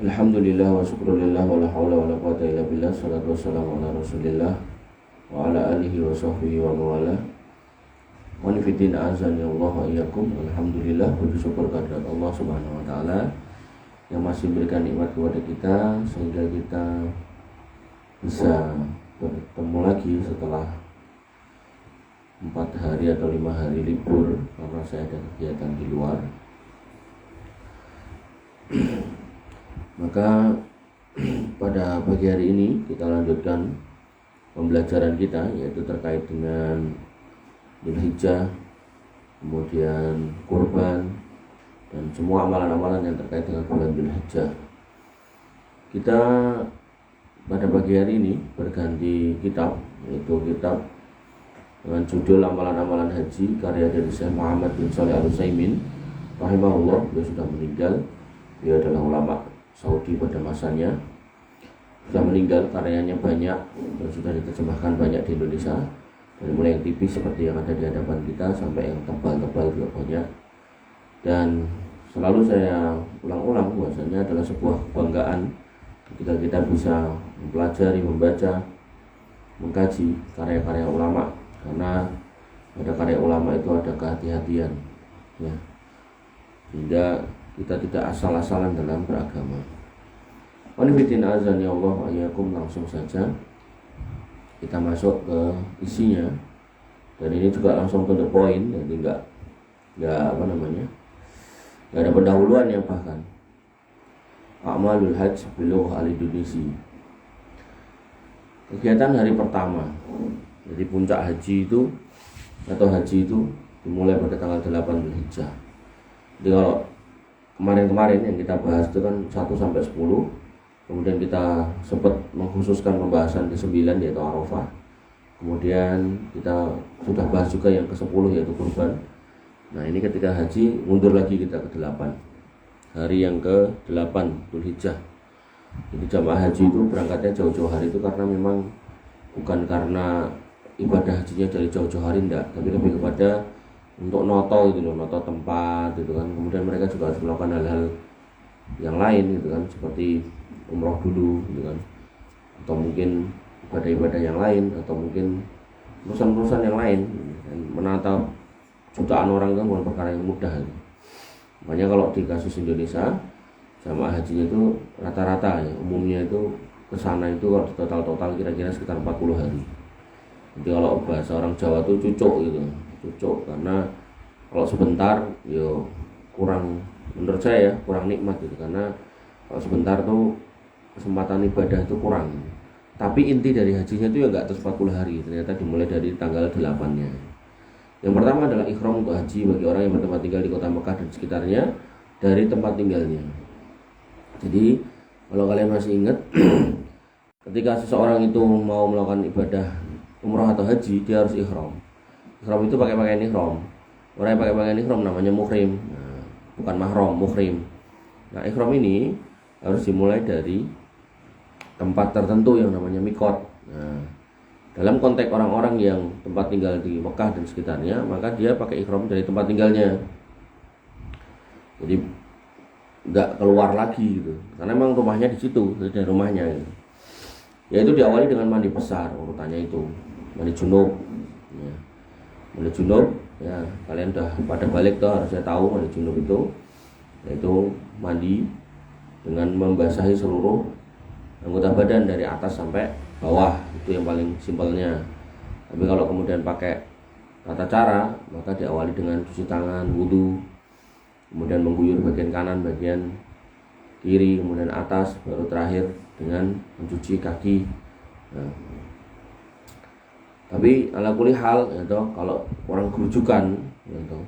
Alhamdulillah wa syukrulillah wa la hawla wa la quwwata illa billah. Salatu wassalamu ala rasulillah wa ala alihi wa sahbihi wa mawala. Wa nifidin azani Allah wa iyyakum. Alhamdulillah, bersyukur kehadirat Allah subhanahu wa ta'ala yang masih memberikan nikmat kepada kita sehingga kita bisa bertemu lagi setelah 4 hari atau 5 hari libur karena saya ada kegiatan di luar. Maka pada pagi hari ini kita lanjutkan pembelajaran kita, yaitu terkait dengan Dzulhijjah, kemudian kurban, dan semua amalan-amalan yang terkait dengan bulan Dzulhijjah. Kita pada pagi hari ini berganti kitab, yaitu kitab dengan judul Amalan-amalan Haji karya dari Syekh Muhammad bin Shalih Al-Utsaimin rahimahullah. Beliau sudah meninggal. Beliau adalah ulama Saudi pada masanya, sudah meninggal. Karyanya banyak dan sudah diterjemahkan banyak di Indonesia, dari mulai yang tipis seperti yang ada di hadapan kita sampai yang tebal-tebal juga banyak. Dan selalu saya ulang-ulang bahwasanya adalah sebuah kebanggaan ketika kita bisa mempelajari, membaca, mengkaji karya-karya ulama, karena pada karya ulama itu ada kehati-hatian, ya, sehingga kita tidak asal-asalan dalam beragama. Wanifidin azan ya Allah wa iyyakum, langsung saja kita masuk ke isinya, dan ini juga langsung to the point, jadi enggak ada pendahuluan yang bahkan. A'malul Hajj bilugh al-Indonesi, kegiatan hari pertama. Jadi puncak haji itu atau haji itu dimulai pada tanggal 8 Dzulhijjah. Jadi kalau kemarin yang kita bahas itu kan 1 sampai 10. Kemudian kita sempat mengkhususkan pembahasan ke 9 yaitu Arafah. Kemudian kita sudah bahas juga yang ke 10 yaitu kurban. Nah, ini ketika haji mundur lagi kita ke 8. Hari yang ke 8 Dzulhijjah. Jadi jamaah haji itu berangkatnya jauh-jauh hari itu karena memang bukan karena ibadah hajinya dari jauh-jauh hari, enggak, tapi lebih kepada untuk noto gitu loh, noto tempat gitu kan. Kemudian mereka juga harus melakukan hal-hal yang lain gitu kan, seperti umroh dulu gitu kan, atau mungkin ibadah-ibadah yang lain, atau mungkin urusan-urusan yang lain. Dan menata jutaan orang kan bukan perkara yang mudah gitu. Makanya kalau di kasus Indonesia, jamaah hajinya itu rata-rata ya, umumnya itu kesana itu kalau total kira-kira sekitar 40 hari. Jadi kalau bahasa orang Jawa tuh cucuk gitu, karena kalau sebentar yo kurang, menurut saya ya, kurang nikmat gitu, karena kalau sebentar tuh kesempatan ibadah itu kurang. Tapi inti dari hajinya itu ya enggak terus 40 hari, ternyata dimulai dari tanggal 8-nya. Yang pertama adalah ihram untuk haji bagi orang yang bertempat tinggal di kota Mekah dan sekitarnya dari tempat tinggalnya. Jadi kalau kalian masih ingat ketika seseorang itu mau melakukan ibadah umrah atau haji, dia harus ihram. Ihram itu pakai pakaian ihram. Orang yang pakai pakaian ihram namanya muhrim. Nah, bukan mahram, muhrim. Nah, ihram ini harus dimulai dari tempat tertentu yang namanya mikot. Nah, dalam konteks orang-orang yang tempat tinggal di Mekah dan sekitarnya, maka dia pakai ihram dari tempat tinggalnya. Jadi enggak keluar lagi gitu. Karena memang rumahnya di situ, dari rumahnya gitu. Yaitu diawali dengan mandi besar, urutannya itu mandi junub ya. Mandi junub ya, kalian udah pada balik tuh harusnya tahu mandi junub itu yaitu mandi dengan membasahi seluruh anggota badan dari atas sampai bawah, itu yang paling simpelnya. Tapi kalau kemudian pakai tata cara, maka diawali dengan cuci tangan, wudu, kemudian mengguyur bagian kanan, bagian kiri, kemudian atas, baru terakhir dengan mencuci kaki. Nah, tapi ala kulli hal itu kalau orang kerujukan gitu,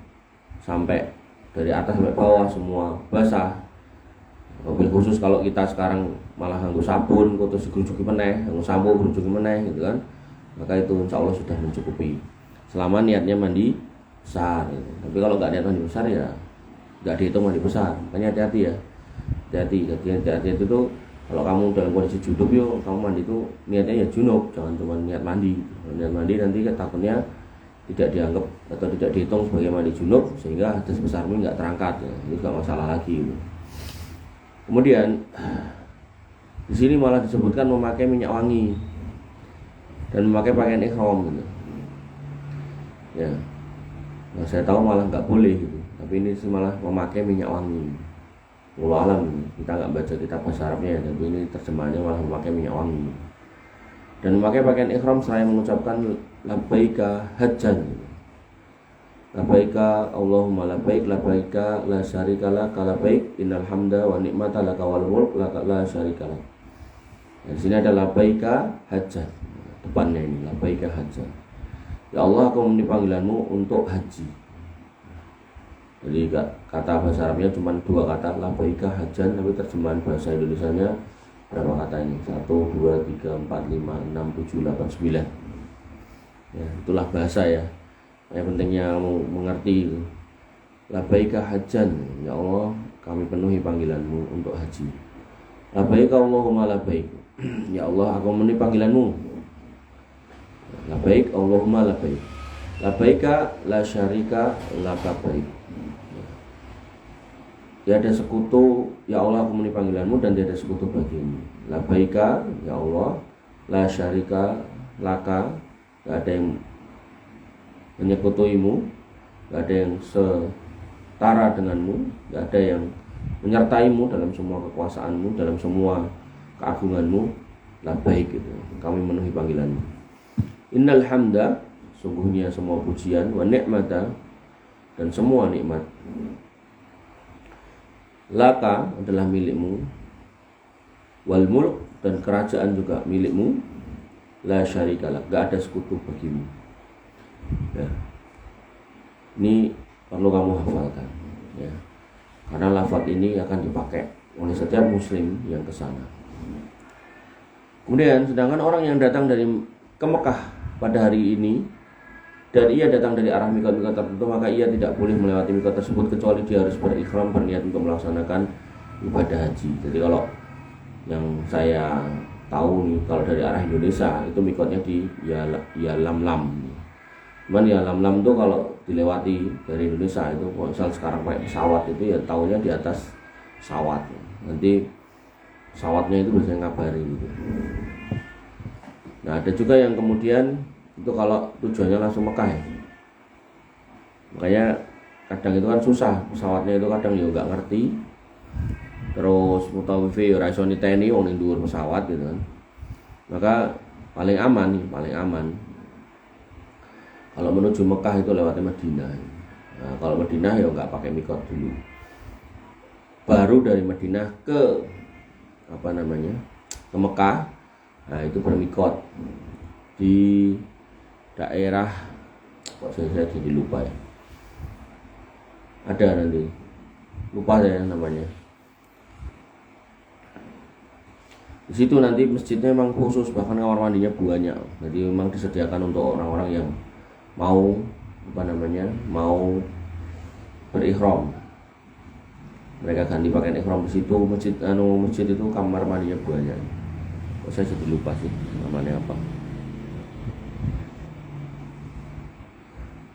sampai dari atas sampai bawah semua basah. Mobil khusus kalau kita sekarang malah nganggo sabun, terus digerujuki meneh, nganggo sampo gerujuki meneh gitu kan. Maka itu insya Allah sudah mencukupi. Selama niatnya mandi besar gitu. Tapi kalau nggak niat mandi besar ya nggak dihitung mandi besar. Makanya hati-hati ya. Hati-hati itu tuh, kalau kamu dalam kondisi junub yuk, kamu mandi itu niatnya ya junub, jangan cuma niat mandi. Niat mandi nanti takutnya tidak dianggap atau tidak dihitung sebagai mandi junub, sehingga hadas besarmu nggak terangkat ya. Itu nggak masalah lagi gitu. Kemudian di sini malah disebutkan memakai minyak wangi dan memakai pakaian ihram gitu. Ya. Nah, saya tahu malah nggak boleh gitu. Tapi ini sih malah memakai minyak wangi. Wallahu alam, kita nggak baca kitab bahasa Arabnya, tapi ini terjemahannya malah memakai minyak wangi. Dan memakai pakaian ihram seraya mengucapkan labbaika hajjan. Labbaika Allahumma labbaik labbaika la syarika lak labbaik innal hamda wa ni'mata laka wal mulk laka la syarika lak. Di sini ada labbaika hajjan. Depannya ini labbaika hajjan. Ya Allah, aku memenuhi panggilanmu untuk haji. Jadi kata bahasa Arabnya cuma 2 kata, labbaika hajjan, tapi terjemahan bahasa Indonesianya berapa kata ini? 1, 2, 3, 4, 5, 6, 7, 8, 9. Ya, itulah bahasa ya. Yang pentingnya mengerti itu. Labbaika hajjan, ya Allah, kami penuhi panggilanmu untuk haji. Labbaika Allahumma labbaik. Ya Allah, aku memenuhi panggilanmu. Labbaik Allahumma labbaik. Labbaika la syarika laka labbaik. Tiada sekutu, ya Allah, aku memenuhi panggilanmu dan tiada sekutu bagimu. Labbaika, ya Allah, la syarika laka, gak ada yang menyekutuimu, gak ada yang setara denganmu, gak ada yang menyertaimu dalam semua kekuasaanmu, dalam semua keagunganmu. Labbaik gitu. Kami memenuhi panggilanmu. Innal hamda, sungguhnya semua pujian, wa ni'mata, dan semua nikmat, laka adalah milikmu, wal mulk, dan kerajaan juga milikmu, la syarikalak, gak ada sekutu bagimu. Ya. Ini perlu kamu hafalkan ya. Karena lafaz ini akan dipakai oleh setiap muslim yang ke sana. Kemudian sedangkan orang yang datang ke Mekah pada hari ini dan ia datang dari arah mikot-mikot tertentu, maka ia tidak boleh melewati mikot tersebut kecuali dia harus berihram, berniat untuk melaksanakan ibadah haji. Jadi kalau yang saya tahu nih, kalau dari arah Indonesia itu mikotnya di Yalamlam. Cuman Yalamlam tuh kalau dilewati dari Indonesia itu, misal sekarang pakai pesawat itu ya tahunya di atas pesawat. Nanti pesawatnya itu biasanya ngabari gitu. Nah, ada juga yang kemudian itu kalau tujuannya langsung Mekah ya. Makanya kadang itu kan susah, pesawatnya itu kadang ya nggak ngerti. Terus mutawifi ora iso niteni wong ning dhuwur pesawat gitu kan. Maka paling aman kalau menuju Mekah itu lewatnya Madinah. Nah, kalau Madinah ya nggak pakai mikot dulu. Baru dari Madinah ke ke Mekah, nah itu bermikot di daerah, kok saya jadi lupa ya, ada nanti lupa saya namanya. Di situ nanti masjidnya memang khusus, bahkan kamar mandinya banyak. Jadi memang disediakan untuk orang-orang yang mau mau berihram. Mereka ganti pakaian ihram di situ. Masjid itu kamar mandinya banyak. Kok saya jadi lupa sih namanya apa.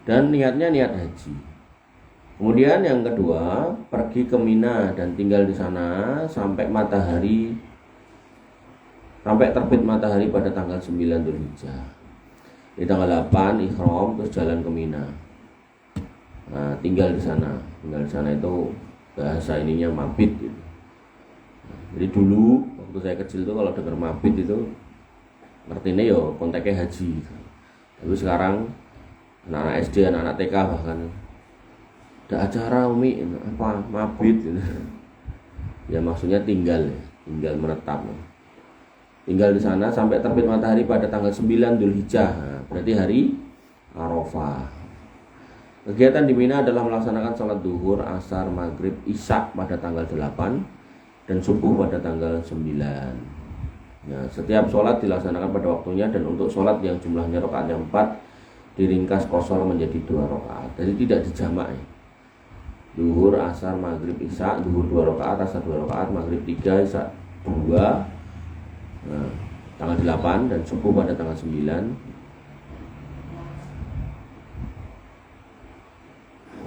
Dan niatnya niat haji. Kemudian yang kedua, pergi ke Mina dan tinggal di sana sampai terbit matahari pada tanggal 9 Dzulhijjah. Di tanggal 8 ihram terus jalan ke Mina. Nah, tinggal di sana itu bahasa ininya mabit gitu. Jadi dulu waktu saya kecil tuh kalau dengar mabit itu ngertinya yo konteksnya haji gitu. Tapi sekarang anak-anak SD, anak-anak TK bahkan ada acara umi apa mabit gitu. Ya maksudnya tinggal menetap. Tinggal di sana sampai terbit matahari pada tanggal 9 Dzulhijjah. Berarti hari Arafah. Kegiatan di Mina adalah melaksanakan sholat duhur, asar, maghrib, isya pada tanggal 8 dan subuh pada tanggal 9. Nah, setiap sholat dilaksanakan pada waktunya, dan untuk sholat yang jumlahnya rakaatnya 4 diringkas qashar menjadi 2 rakaat. Jadi tidak dijamak ya. Duhur, asar, maghrib, isya, duhur 2 rakaat, asar 2 rakaat, maghrib 3, isya 2. Nah, tanggal 8 dan subuh pada tanggal 9.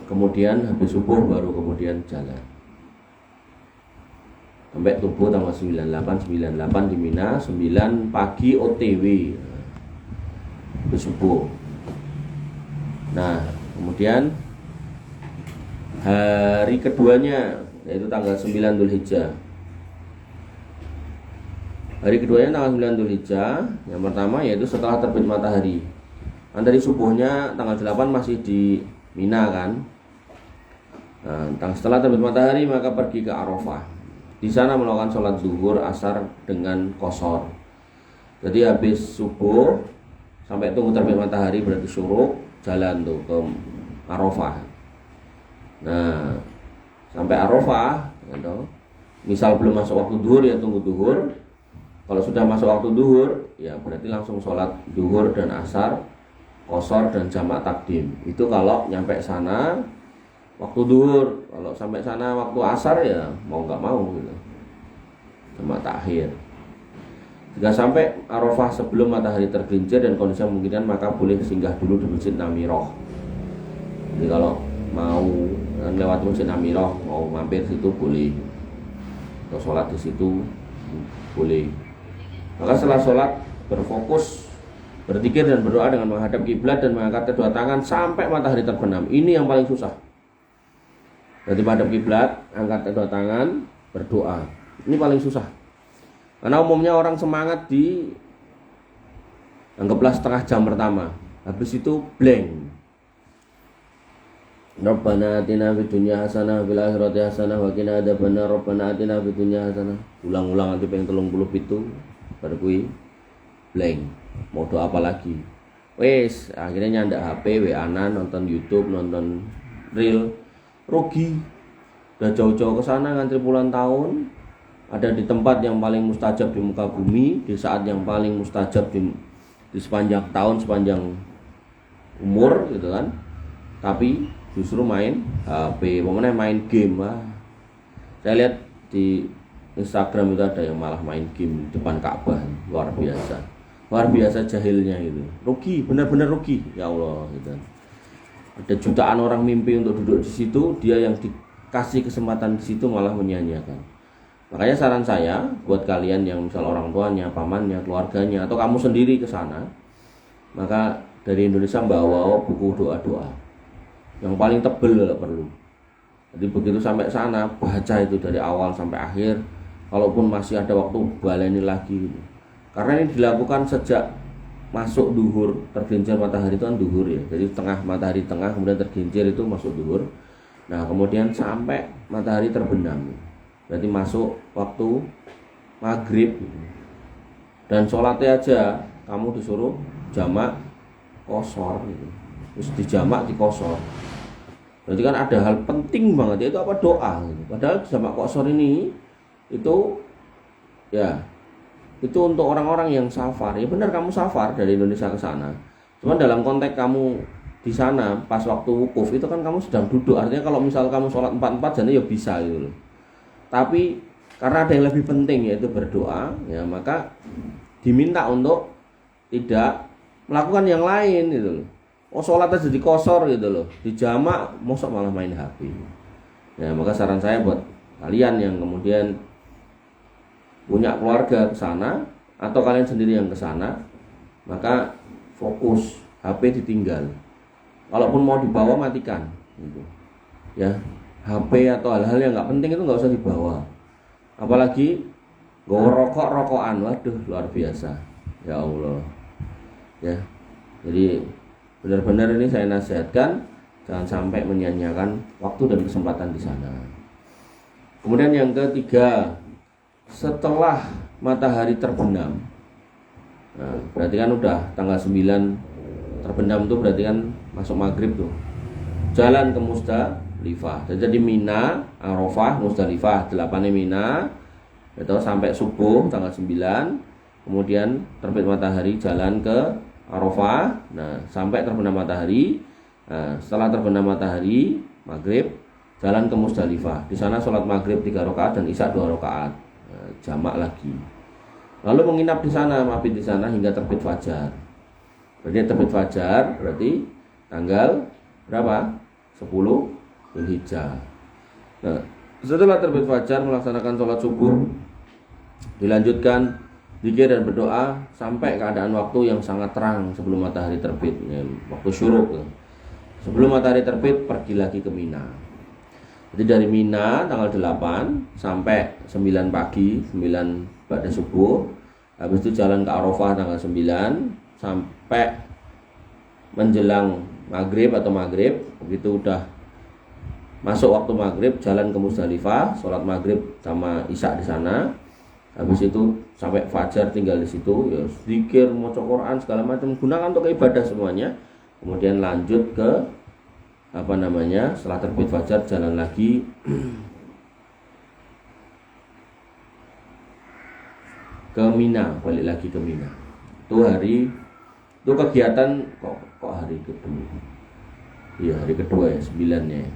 Kemudian habis subuh baru kemudian jalan ke sampai subuh tanggal 98 di Mina, 9 pagi OTW ke subuh. Nah kemudian hari keduanya yaitu tanggal 9 Dzulhijjah. Hari keduanya tanggal 9 Dzulhijjah, yang pertama yaitu setelah terbit matahari. Kan dari subuhnya tanggal 8 masih di Mina kan. Nah, setelah terbit matahari maka pergi ke Arafah. Di sana melakukan sholat zuhur, asar dengan qashar. Jadi habis subuh sampai tunggu terbit matahari berarti syuruk, jalan tuh ke Arafah. Nah, sampai Arafah, gitu. Misal belum masuk waktu duhur ya tunggu duhur. Kalau sudah masuk waktu duhur, ya berarti langsung sholat duhur dan asar, qashar dan jamak takdim. Itu kalau nyampe sana waktu duhur. Kalau sampai sana waktu asar ya mau nggak mau gitu, jamak takhir. Jika sampai Arafah sebelum matahari tergelincir dan kondisi memungkinkan, maka boleh singgah dulu di Masjid Namiroh. Jadi kalau mau lewat Masjid Namiroh, mau mampir situ boleh, atau sholat di situ boleh. Maka setelah sholat berfokus, berzikir dan berdoa dengan menghadap kiblat dan mengangkat kedua tangan sampai matahari terbenam. Ini yang paling susah. Jadi menghadap kiblat, angkat kedua tangan, berdoa. Ini paling susah. Karena umumnya orang semangat di anggaplah setengah jam pertama, habis itu blank. Rabbana atina fid dunya hasanah wa fil akhirati hasanah wa qina adzabannar. Rabbana atina fid dunya hasanah. Ulang-ulang nanti ping 37 baru kuwi blank. Mau doa apa lagi? Wes, akhirnya nyandak HP, WA-an, nonton YouTube, nonton reel. Rugi. Udah jauh-jauh ke sana ngantri puluhan tahun, ada di tempat yang paling mustajab di muka bumi, di saat yang paling mustajab di sepanjang tahun, sepanjang umur gitu kan. Tapi justru main HP, pokoknya main game. Saya lihat di Instagram itu ada yang malah main game di depan Ka'bah. Luar biasa jahilnya itu. Rugi, benar-benar rugi. Ya Allah gitu. Ada jutaan orang mimpi untuk duduk di situ, dia yang dikasih kesempatan di situ malah menyia-nyiakan. Makanya saran saya buat kalian yang misal orang tuanya, pamannya, keluarganya, atau kamu sendiri ke sana, maka dari Indonesia bawa buku doa-doa yang paling tebel kalau perlu. Jadi begitu sampai sana baca itu dari awal sampai akhir. Kalaupun masih ada waktu baleni lagi. Karena ini dilakukan sejak masuk duhur, tergelincir matahari itu kan duhur ya. Jadi tengah matahari tengah kemudian tergelincir itu masuk duhur. Nah kemudian sampai matahari terbenam. Berarti masuk waktu maghrib. Dan sholatnya aja kamu disuruh jamak qashar gitu. Terus dijamak di qashar. Berarti kan ada hal penting banget yaitu apa? Doa gitu. Padahal jamak qashar ini itu ya itu untuk orang-orang yang safar. Ya benar kamu safar dari Indonesia ke sana. Cuman dalam konteks kamu di sana pas waktu wukuf itu kan kamu sedang duduk. Artinya kalau misal kamu sholat 4-4 jadi ya bisa gitu loh. Tapi karena ada yang lebih penting yaitu berdoa, ya maka diminta untuk tidak melakukan yang lain gitu loh. Oh sholat aja di qashar gitu loh. Di jamak mosok malah main HP. Ya maka saran saya buat kalian yang kemudian punya keluarga ke sana atau kalian sendiri yang ke sana, maka fokus, HP ditinggal. Kalaupun mau dibawa matikan gitu. Ya, HP atau hal-hal yang nggak penting itu nggak usah dibawa. Apalagi rokokan, waduh luar biasa. Ya Allah. Ya. Jadi benar-benar ini saya nasihatkan jangan sampai menyia-nyiakan waktu dan kesempatan di sana. Kemudian yang ketiga, setelah matahari terbenam, nah, berarti kan udah tanggal 9 terbenam tuh berarti kan masuk maghrib tuh, jalan ke Muzdalifah. Jadi Mina, Arafah, Muzdalifah, 8 Mina itu sampai subuh tanggal 9, kemudian terbit matahari jalan ke Arafah. Nah sampai terbenam matahari. Nah, setelah terbenam matahari maghrib jalan ke Muzdalifah. Di sana sholat maghrib 3 rakaat dan isya 2 rakaat. Jamak lagi. Lalu menginap di sana, mabit di sana hingga terbit fajar. Berarti terbit fajar berarti tanggal berapa? 10 Dzulhijjah. Nah, Setelah terbit fajar melaksanakan sholat subuh, dilanjutkan zikir dan berdoa sampai keadaan waktu yang sangat terang sebelum matahari terbit, ya, waktu syuruk. Sebelum matahari terbit pergi lagi ke Mina. Jadi dari Mina tanggal 8 sampai 9 pagi, 9 pada subuh. Habis itu jalan ke Arafah tanggal 9 sampai menjelang maghrib atau maghrib. Begitu udah masuk waktu maghrib, jalan ke Musdalifah, sholat maghrib sama isya di sana. Habis itu sampai fajar tinggal di situ, ya zikir, maca Quran segala macam, gunakan untuk ibadah semuanya. Kemudian lanjut ke setelah terbit fajar jalan lagi ke Mina, balik lagi ke Mina. Itu kegiatan kok hari kedua. Iya, hari kedua ya, 9-nya ya.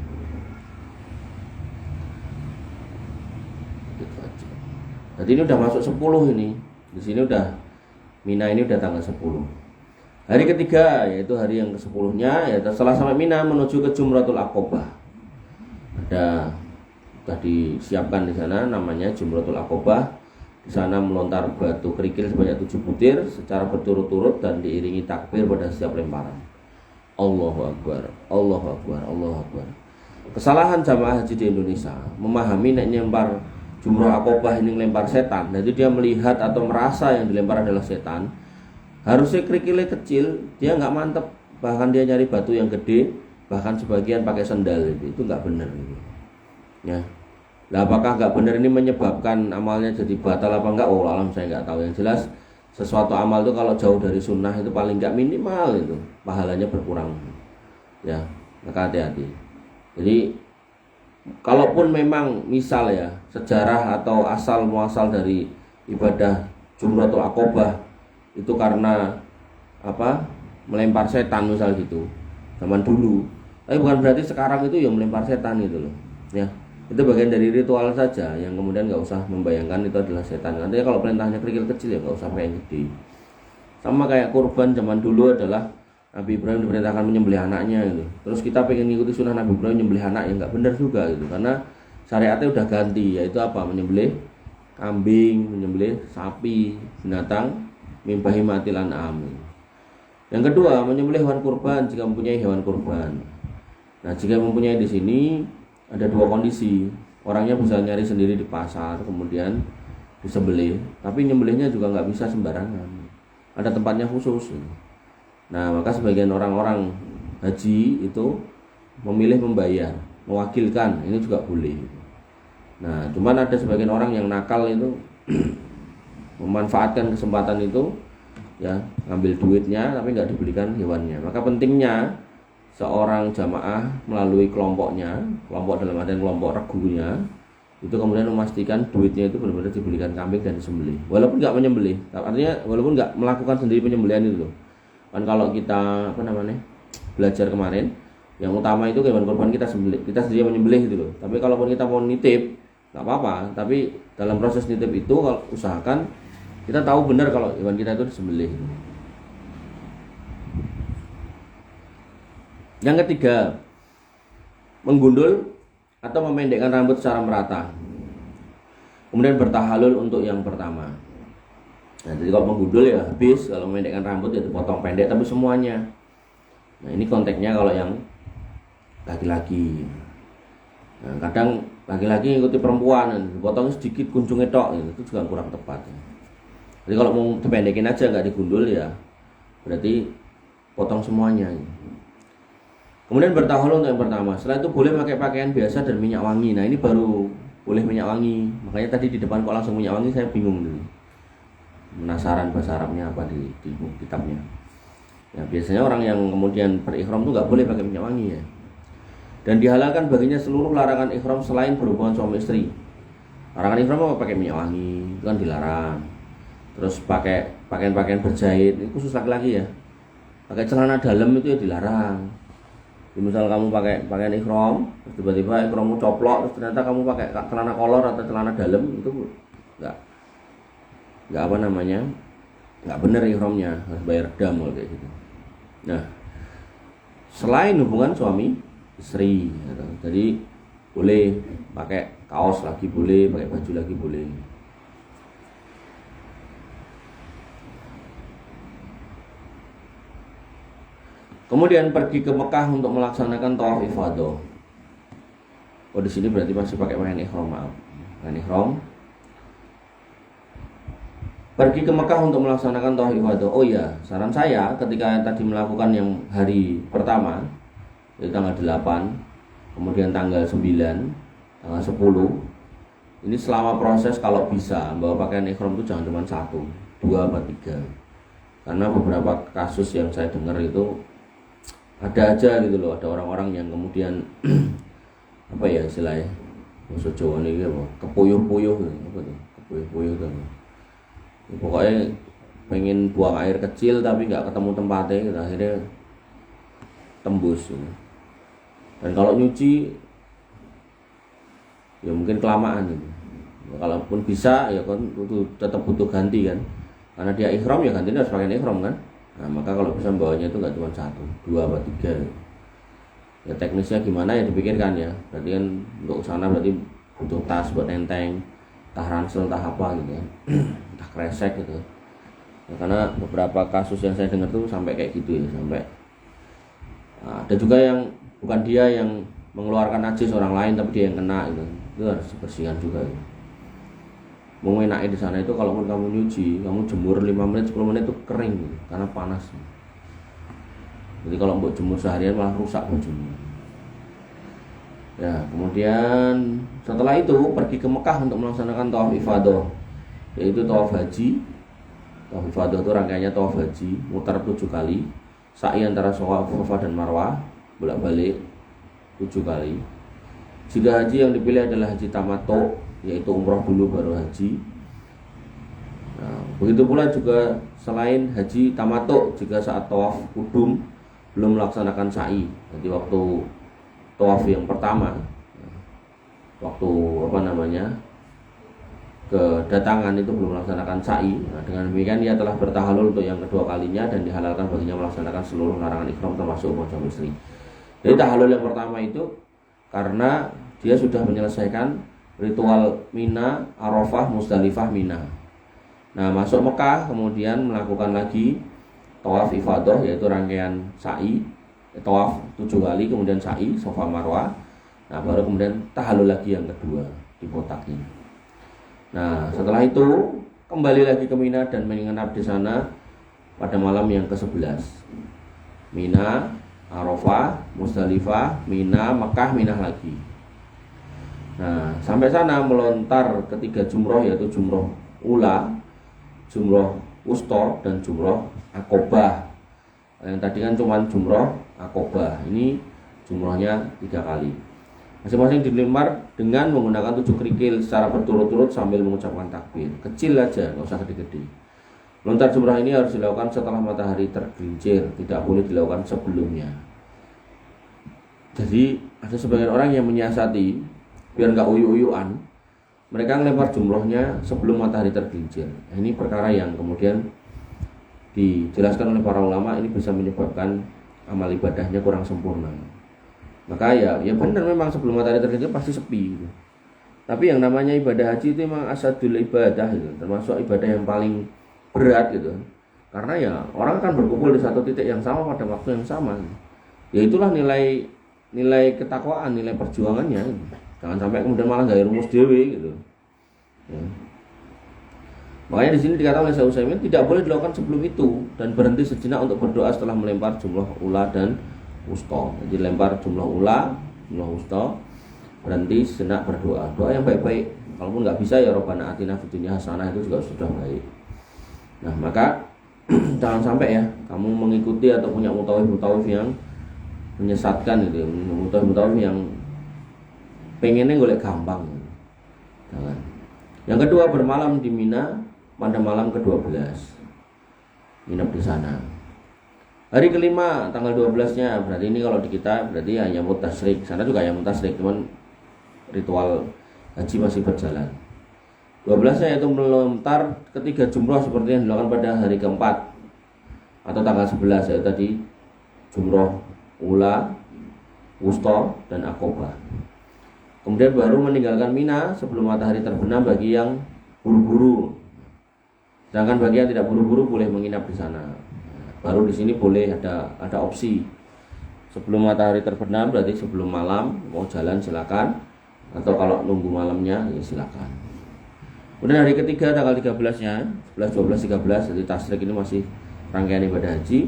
Gitu aja. Jadi ini udah masuk 10 ini. Di sini udah Mina ini udah tanggal 10. Hari ketiga yaitu hari yang ke-10-nya, ya setelah sampai Mina menuju ke Jumratul Aqobah. Sudah disiapkan di sana namanya Jumratul Aqobah. Di sana melontar batu kerikil sebanyak 7 butir secara berturut-turut dan diiringi takbir pada setiap lemparan. Allahu Akbar, Allahu Akbar, Allahu Akbar. Kesalahan jamaah haji di Indonesia memahami nek nyempar Jumrah Aqobah ini lempar setan. Jadi dia melihat atau merasa yang dilempar adalah setan. Harusnya kerikilnya kecil, dia nggak mantep. Bahkan dia nyari batu yang gede, bahkan sebagian pakai sendal itu nggak benar. Ya. Nah, apakah nggak benar ini menyebabkan amalnya jadi batal apa enggak? Oh, alam saya nggak tahu. Yang jelas sesuatu amal itu kalau jauh dari sunnah itu paling nggak minimal itu pahalanya berkurang. Ya, maka hati-hati. Jadi kalaupun memang misal ya sejarah atau asal muasal dari ibadah Jumratul Aqobah itu karena melempar setan misal gitu zaman dulu, tapi bukan berarti sekarang itu yang melempar setan gitu loh ya. Itu bagian dari ritual saja yang kemudian nggak usah membayangkan itu adalah setan. Nanti kalau perintahnya kerikil kecil ya nggak usah pengen gede. Sama kayak kurban zaman dulu adalah Nabi Ibrahim diperintahkan menyembelih anaknya gitu. Terus kita pengen ngikuti sunnah Nabi Ibrahim menyembelih anak yang nggak benar juga gitu, karena syariatnya udah ganti, yaitu menyembelih kambing, menyembelih sapi, binatang min bahimatil an'am. Yang kedua, menyembelih hewan kurban jika mempunyai hewan kurban. Nah, jika mempunyai di sini ada 2 kondisi. Orangnya bisa nyari sendiri di pasar, kemudian disembelih, tapi nyembelihnya juga nggak bisa sembarangan. Ada tempatnya khusus. Nah, maka sebagian orang-orang haji itu memilih membayar, mewakilkan, ini juga boleh. Nah, cuman ada sebagian orang yang nakal itu memanfaatkan kesempatan itu, ya ngambil duitnya tapi nggak dibelikan hewannya. Maka pentingnya seorang jamaah melalui kelompoknya, kelompok dalam artian kelompok regunya, itu kemudian memastikan duitnya itu benar-benar dibelikan kambing dan disembelih, walaupun nggak menyembelih. Artinya walaupun nggak melakukan sendiri penyembelihan itu loh. Kan kalau kita belajar kemarin, yang utama itu hewan kurban kita sembelih, kita sendiri menyembelih gitu loh. Tapi kalaupun kita mau nitip nggak apa-apa, tapi dalam proses nitip itu kalau usahakan kita tahu benar kalau hewan kita itu disembelih. Yang ketiga, menggundul atau memendekkan rambut secara merata. Kemudian bertahalul untuk yang pertama. Nah, jadi kalau menggundul ya habis, kalau memendekkan rambut ya dipotong pendek tapi semuanya. Nah, ini konteksnya kalau yang laki-laki. Nah, kadang laki-laki ngikuti perempuan, dipotong sedikit kuncungnya tok, itu juga kurang tepat. Jadi kalau mau dipendekin aja nggak digundul ya berarti potong semuanya. Kemudian bertahalul untuk yang pertama. Setelah itu boleh pakai pakaian biasa dan minyak wangi. Nah, ini baru boleh minyak wangi. Makanya tadi di depan kok langsung minyak wangi, saya bingung dulu. Penasaran bahasa Arabnya apa di kitabnya. Ya, biasanya orang yang kemudian berikhram itu nggak boleh pakai minyak wangi ya. Dan dihalalkan baginya seluruh larangan ikhram selain berhubungan suami istri. Larangan ikhram apa? Pakai minyak wangi, itu kan dilarang. Terus pakai pakaian-pakaian berjahit, ini khusus laki-laki ya. Pakai celana dalam itu ya dilarang. Misal kamu pakai pakaian ikhram, terus tiba-tiba ikhrammu coplok, terus ternyata kamu pakai celana kolor atau celana dalam, itu nggak nggak benar ikhramnya, harus bayar dam kayak gitu. Nah, selain hubungan suami istri, gitu. Jadi boleh, pakai kaos lagi boleh, pakai baju lagi boleh. Kemudian pergi ke Mekah untuk melaksanakan tawaf ifadah. Oh, di sini berarti masih pakai pakaian ihram, maaf. Pakaian ihram. Pergi ke Mekah untuk melaksanakan tawaf ifadah. Oh ya, saran saya ketika tadi melakukan yang hari pertama, itu tanggal 8, kemudian tanggal 9, tanggal 10. Ini selama proses kalau bisa bawa pakaian ihram itu jangan cuma 1, 2, atau 3. Karena beberapa kasus yang saya dengar itu ada aja gitu loh, ada orang-orang yang kemudian apa ya istilahnya bahasa Jawa ini apa kepuyuh-puyuh apa tuh kepuyuh-puyuh tuh ya, pokoknya pengen buang air kecil tapi nggak ketemu tempatnya gitu, akhirnya tembus gitu. Dan kalau nyuci ya mungkin kelamaan gitu ya, kalaupun bisa ya kan tetap butuh ganti kan, karena dia ihram ya gantinya harus pakai ihram kan. Nah, maka kalau bisa bawanya itu nggak cuma 1, 2, atau 3. Ya teknisnya gimana ya dipikirkan ya. Berarti kan untuk sana berarti butuh tas buat nenteng, entah ransel, entah apa gitu ya. Entah kresek gitu. Ya, karena beberapa kasus yang saya dengar tuh sampai kayak gitu ya, sampai ada juga yang bukan dia yang mengeluarkan najis orang lain tapi dia yang kena gitu. Itu harus dibersihkan juga gitu. Mengenai di sana itu kalaupun kamu nyuci, kamu jemur 5 menit 10 menit itu kering gitu, karena panas. Jadi kalau mau jemur seharian malah rusak bajunya. Ya, kemudian setelah itu pergi ke Mekah untuk melaksanakan tawaf ifadah, yaitu tawaf haji. Tawaf ifadah itu rangkaiannya tawaf haji, mutar 7 kali, sa'i antara Safa dan Marwah, bolak-balik 7 kali. Jika haji yang dipilih adalah haji tamattu, yaitu umroh dulu baru haji. Nah, begitu pula juga selain haji tamattu, jika saat tawaf kudum belum melaksanakan sa'i. Jadi waktu tawaf yang pertama, waktu kedatangan itu belum melaksanakan sa'i. Nah, dengan demikian ia telah bertahalul untuk yang kedua kalinya dan dihalalkan baginya melaksanakan seluruh larangan ihram termasuk umrah suami istri. Jadi tahalul yang pertama itu karena dia sudah menyelesaikan ritual Mina, Arafah, Musdalifah, Mina. Nah, masuk Mekah kemudian melakukan lagi tawaf ifadah, yaitu rangkaian sa'i, tawaf 7 kali kemudian sa'i Safa Marwah. Nah, baru kemudian tahallul lagi yang kedua di kotaknya. Nah, setelah itu kembali lagi ke Mina dan menginap di sana pada malam yang ke-11. Mina, Arafah, Musdalifah, Mina, Mekah, Mina lagi. Nah, sampai sana melontar ketiga jumroh, yaitu jumroh ula, jumroh wusta, dan jumroh akobah. Yang tadi kan cuma jumroh akobah, ini jumrohnya 3 kali. Masing-masing dilempar dengan menggunakan 7 kerikil secara berturut-turut sambil mengucapkan takbir. Kecil aja, nggak usah gede-gede. Melontar jumroh ini harus dilakukan setelah matahari tergelincir, tidak boleh dilakukan sebelumnya. Jadi ada sebagian orang yang menyiasati biar nggak uyu-uyuan, mereka ngelempar jumrohnya sebelum matahari tergelincir. Nah, ini perkara yang kemudian dijelaskan oleh para ulama, ini bisa menyebabkan amal ibadahnya kurang sempurna. Maka ya benar memang sebelum matahari tergelincir pasti sepi gitu. Tapi yang namanya ibadah haji itu memang asadul ibadah gitu, termasuk ibadah yang paling berat gitu. Karena ya orang kan berkumpul di satu titik yang sama pada waktu yang sama. Ya itulah nilai ketakwaan, nilai perjuangannya gitu. Jangan sampai kemudian malah gak rumus dewe gitu. Ya. Makanya di sini dikatakan oleh Syekh Utsaimin tidak boleh dilakukan sebelum itu dan berhenti sejenak untuk berdoa setelah melempar jumlah ula dan wusta. Jadi lempar jumlah ula, jumlah wusta, berhenti sejenak berdoa. Doa yang baik-baik. Kalaupun nggak bisa ya Rabbana atina fid dunya hasanah, itu juga sudah baik. Nah, maka jangan sampai ya kamu mengikuti atau punya mutawif yang menyesatkan gitu, mutawif yang pengennya golek gampang. Jangan. Yang kedua, bermalam di Mina pada malam ke-12. Nginep di sana. Hari kelima tanggal 12-nya, berarti ini kalau di kita berarti hanya Yamut Tasyrik. Sana juga Yamut Tasyrik, cuman ritual haji masih berjalan. 12-nya yaitu melontar ketiga jumroh seperti yang dilakukan pada hari keempat atau tanggal 11, yaitu tadi jumroh ula, wusta, dan akobah. Kemudian baru meninggalkan Mina sebelum matahari terbenam bagi yang buru-buru. Sedangkan bagi yang tidak buru-buru boleh menginap di sana. Baru di sini boleh ada opsi. Sebelum matahari terbenam berarti sebelum malam, mau jalan silakan, atau kalau nunggu malamnya ya silakan. Kemudian hari ketiga tanggal 13-nya, 11, 12, 13, jadi tasrik ini masih rangkaian ibadah haji.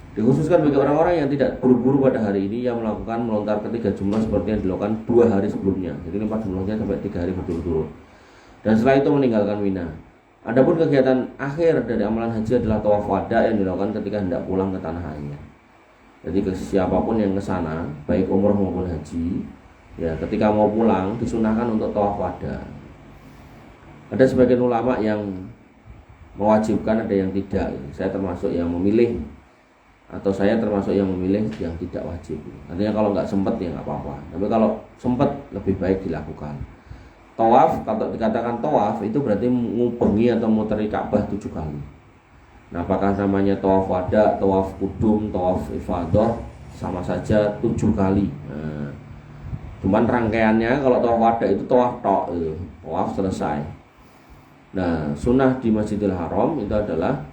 Dikhususkan bagi orang-orang yang tidak buru-buru pada hari ini yang melakukan melontar ketiga jumrah seperti yang dilakukan 2 hari sebelumnya. Jadi 4 jumrahnya sampai 3 hari berturut-turut. Dan setelah itu meninggalkan Mina. Adapun kegiatan akhir dari amalan haji adalah tawaf wada yang dilakukan ketika hendak pulang ke tanah air. Jadi siapapun yang ke sana, baik umroh maupun haji, ya ketika mau pulang disunahkan untuk tawaf wada. Ada sebagian ulama yang mewajibkan, ada yang tidak. Saya termasuk yang memilih, atau saya termasuk yang memilih yang tidak wajib. Artinya kalau nggak sempat ya nggak apa-apa. Tapi kalau sempat lebih baik dilakukan. Tawaf, kalau dikatakan tawaf itu berarti ngubengi atau muteri Ka'bah 7 kali. Nah, apakah namanya tawaf wada, tawaf kudum, tawaf ifadah, sama saja 7 kali. Nah, cuman rangkaiannya kalau tawaf wada itu tawaf tok, tawaf selesai. Nah, sunnah di Masjidil Haram itu adalah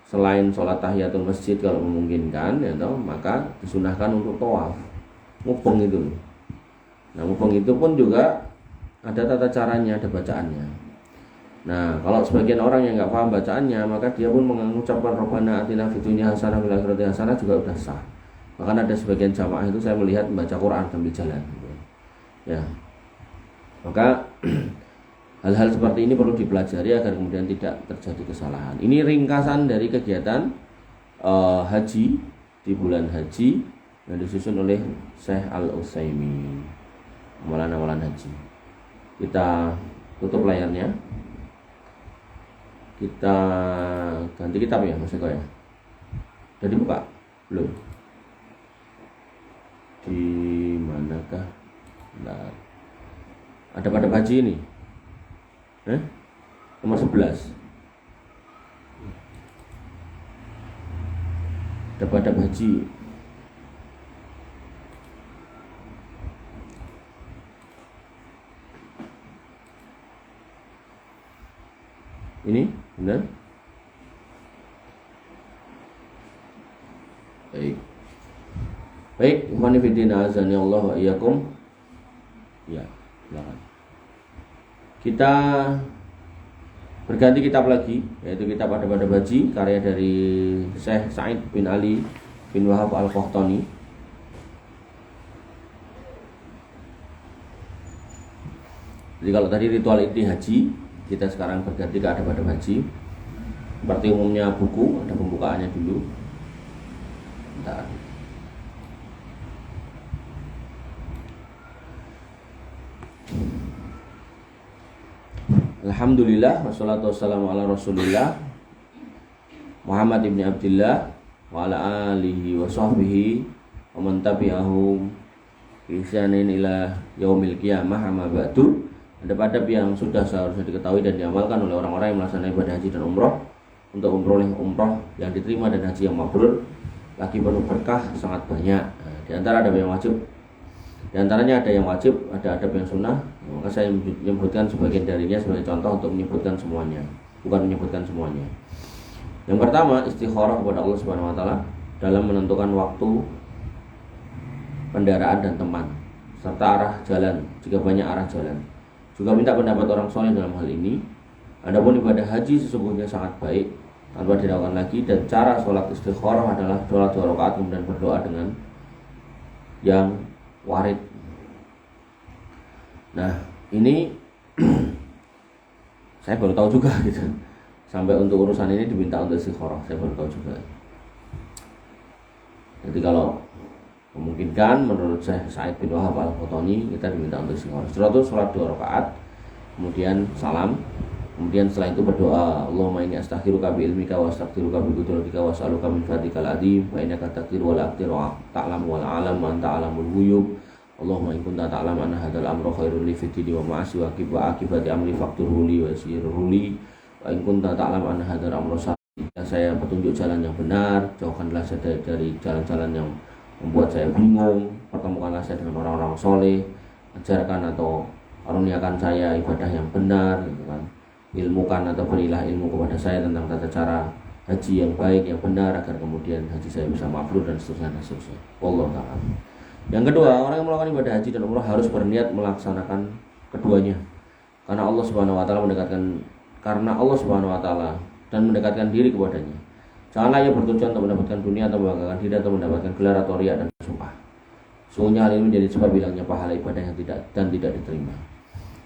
selain sholat tahiyatul masjid kalau memungkinkan, ya toh, maka disunahkan untuk tawaf, ngubeng itu. Nah, ngubeng itu pun juga ada tata caranya, ada bacaannya. Nah, kalau sebagian orang yang nggak paham bacaannya, maka dia pun mengucapkan Rabbana atina fid dunya hasanah wa fil akhirati hasanah juga sudah sah. Bahkan ada sebagian jamaah itu saya melihat membaca Quran sambil jalan. Ya, maka hal-hal seperti ini perlu dipelajari agar kemudian tidak terjadi kesalahan. Ini ringkasan dari kegiatan haji di bulan haji yang disusun oleh Syekh Al-Utsaimin. Amalan-amalan haji. Kita tutup layarnya. Kita ganti kitab ya Mas Eko ya. Jadi buka? Belum. Di manakah? Nah, ada pada haji ini. Nomor 11. Ada pada haji. Ini benar? Baik, ikhwani fillah azani Allah wa iyyakum. Ya, silakan. Kita berganti kitab lagi, yaitu kitab Adab-Adab Haji karya dari Syekh Sa'id bin Ali bin Wahab Al-Qahtani. Jadi kalau tadi ritual inti haji, kita sekarang berganti ke Adab-Adab Haji. Seperti umumnya buku, ada pembukaannya dulu. Bentar. Alhamdulillah wassalatu wassalamu ala Rasulillah Muhammad ibn Abdillah wa ala alihi wa sahbihi wa man tabi'ahum bi ihsanin ila yaumil qiyamah, amma ba'du. Adab-adab yang sudah seharusnya diketahui dan diamalkan oleh orang-orang yang melaksanakan ibadah haji dan umroh untuk memperoleh umroh yang diterima dan haji yang mabrur lagi penuh berkah sangat banyak. Nah, di antara adab yang wajib, di antaranya ada yang wajib, ada adab yang sunnah. Maka saya menyebutkan sebagian darinya sebagai contoh untuk menyebutkan semuanya, bukan menyebutkan semuanya. Yang pertama, istikharah kepada Allah Subhanahu wa taala dalam menentukan waktu kendaraan dan teman serta arah jalan jika banyak arah jalan. Juga minta pendapat orang soleh dalam hal ini. Adapun ibadah haji sesungguhnya sangat baik tanpa dilakukan lagi, dan cara sholat istikharah adalah sholat 2 rakaat kemudian berdoa dengan yang warid. Nah, ini saya baru tahu juga gitu. Sampai untuk urusan ini diminta untuk istikharah, saya baru tahu juga. Jadi kalau memungkinkan menurut Syekh Sa'id bin Wahab Al-Qahtani kita diminta untuk istikharah. Setelah itu sholat 2 rakaat, kemudian salam, kemudian setelah itu berdoa, Allahumma inni astaghfiruka bi ilmika wa astaghfiruka bi qudratika wa as'aluka min fadlikal azim fa innaka taqdiru wa la aqdiru ta'lamu wa la a'lamu wa anta 'alamul ghuyub. Allahumma in kunta ta'lamu anna hadzal amra khairul li fid dini wa ma'asi wa akibati amri faqdirhu li wa yassirhu li wa in kunta ta'lamu anna hadzal amra jika saya petunjuk jalan yang benar, jauhkanlah saya dari jalan-jalan yang membuat saya bingung, pertemukanlah saya dengan orang-orang soleh ajarkan atau karuniakan saya ibadah yang benar gitu kan, ilmukan atau berilah ilmu kepada saya tentang tata cara haji yang baik, yang benar, agar kemudian haji saya bisa mabrur dan seterusnya dan seterusnya. Wallahu ta'ala. Yang kedua, orang yang melakukan ibadah haji dan umrah harus berniat melaksanakan keduanya, karena Allah Subhanahu wa taala dan mendekatkan diri kepadanya. Janganlah ia bertujuan untuk mendapatkan dunia atau membanggakan diri atau mendapatkan gelar atau riya dan sumpah. Sungguhnya hal ini menjadi sebab hilangnya pahala ibadah yang tidak diterima.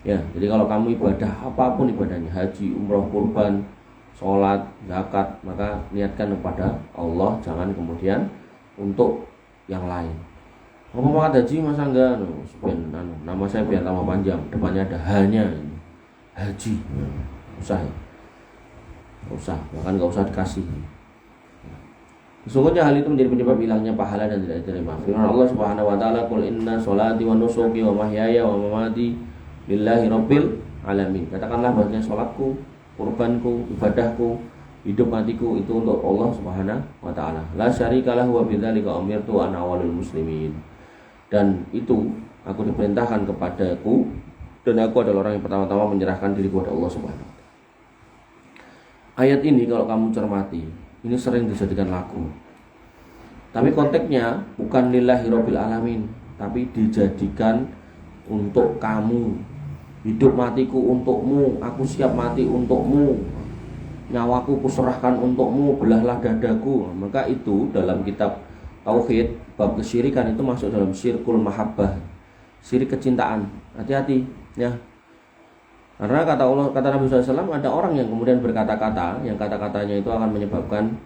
Ya, jadi kalau kamu ibadah apapun ibadahnya, haji, umroh, kurban, sholat, zakat, maka niatkan kepada Allah, jangan kemudian untuk yang lain. Ngomong haji masa enggak, nama saya biar tambah panjang, depannya ada hanya haji, usah ya, usah, bahkan nggak usah dikasih. Sesungguhnya hal itu menjadi penyebab hilangnya pahala dan tidak diterima. Firman Allah Subhanahu wa taala, "Qul inna sholati wa nusuki wa mahyaya wa mamati lillahi rabbil alamin." Katakanlah bahwasanya salatku, kurbanku, ibadahku, hidup matiku itu untuk Allah Subhanahu wa taala. La syarika lahu wa bidzalika umirtu ana awwalul muslimin. Dan itu aku diperintahkan kepadaku dan aku adalah orang yang pertama-tama menyerahkan diri kepada Allah Subhanahu wa taala. Ayat ini kalau kamu cermati, ini sering dijadikan lagu. Tapi konteksnya bukan lillahi rabbil alamin, tapi dijadikan untuk kamu. Hidup matiku untukmu, aku siap mati untukmu. Nyawaku kuserahkan untukmu, belahlah dadaku. Maka itu dalam kitab tauhid bab kesyirikan itu masuk dalam syirkul mahabbah, syirik kecintaan. Hati-hati ya. Karena kata Nabi SAW, ada orang yang kemudian berkata-kata, yang kata-katanya itu akan menyebabkan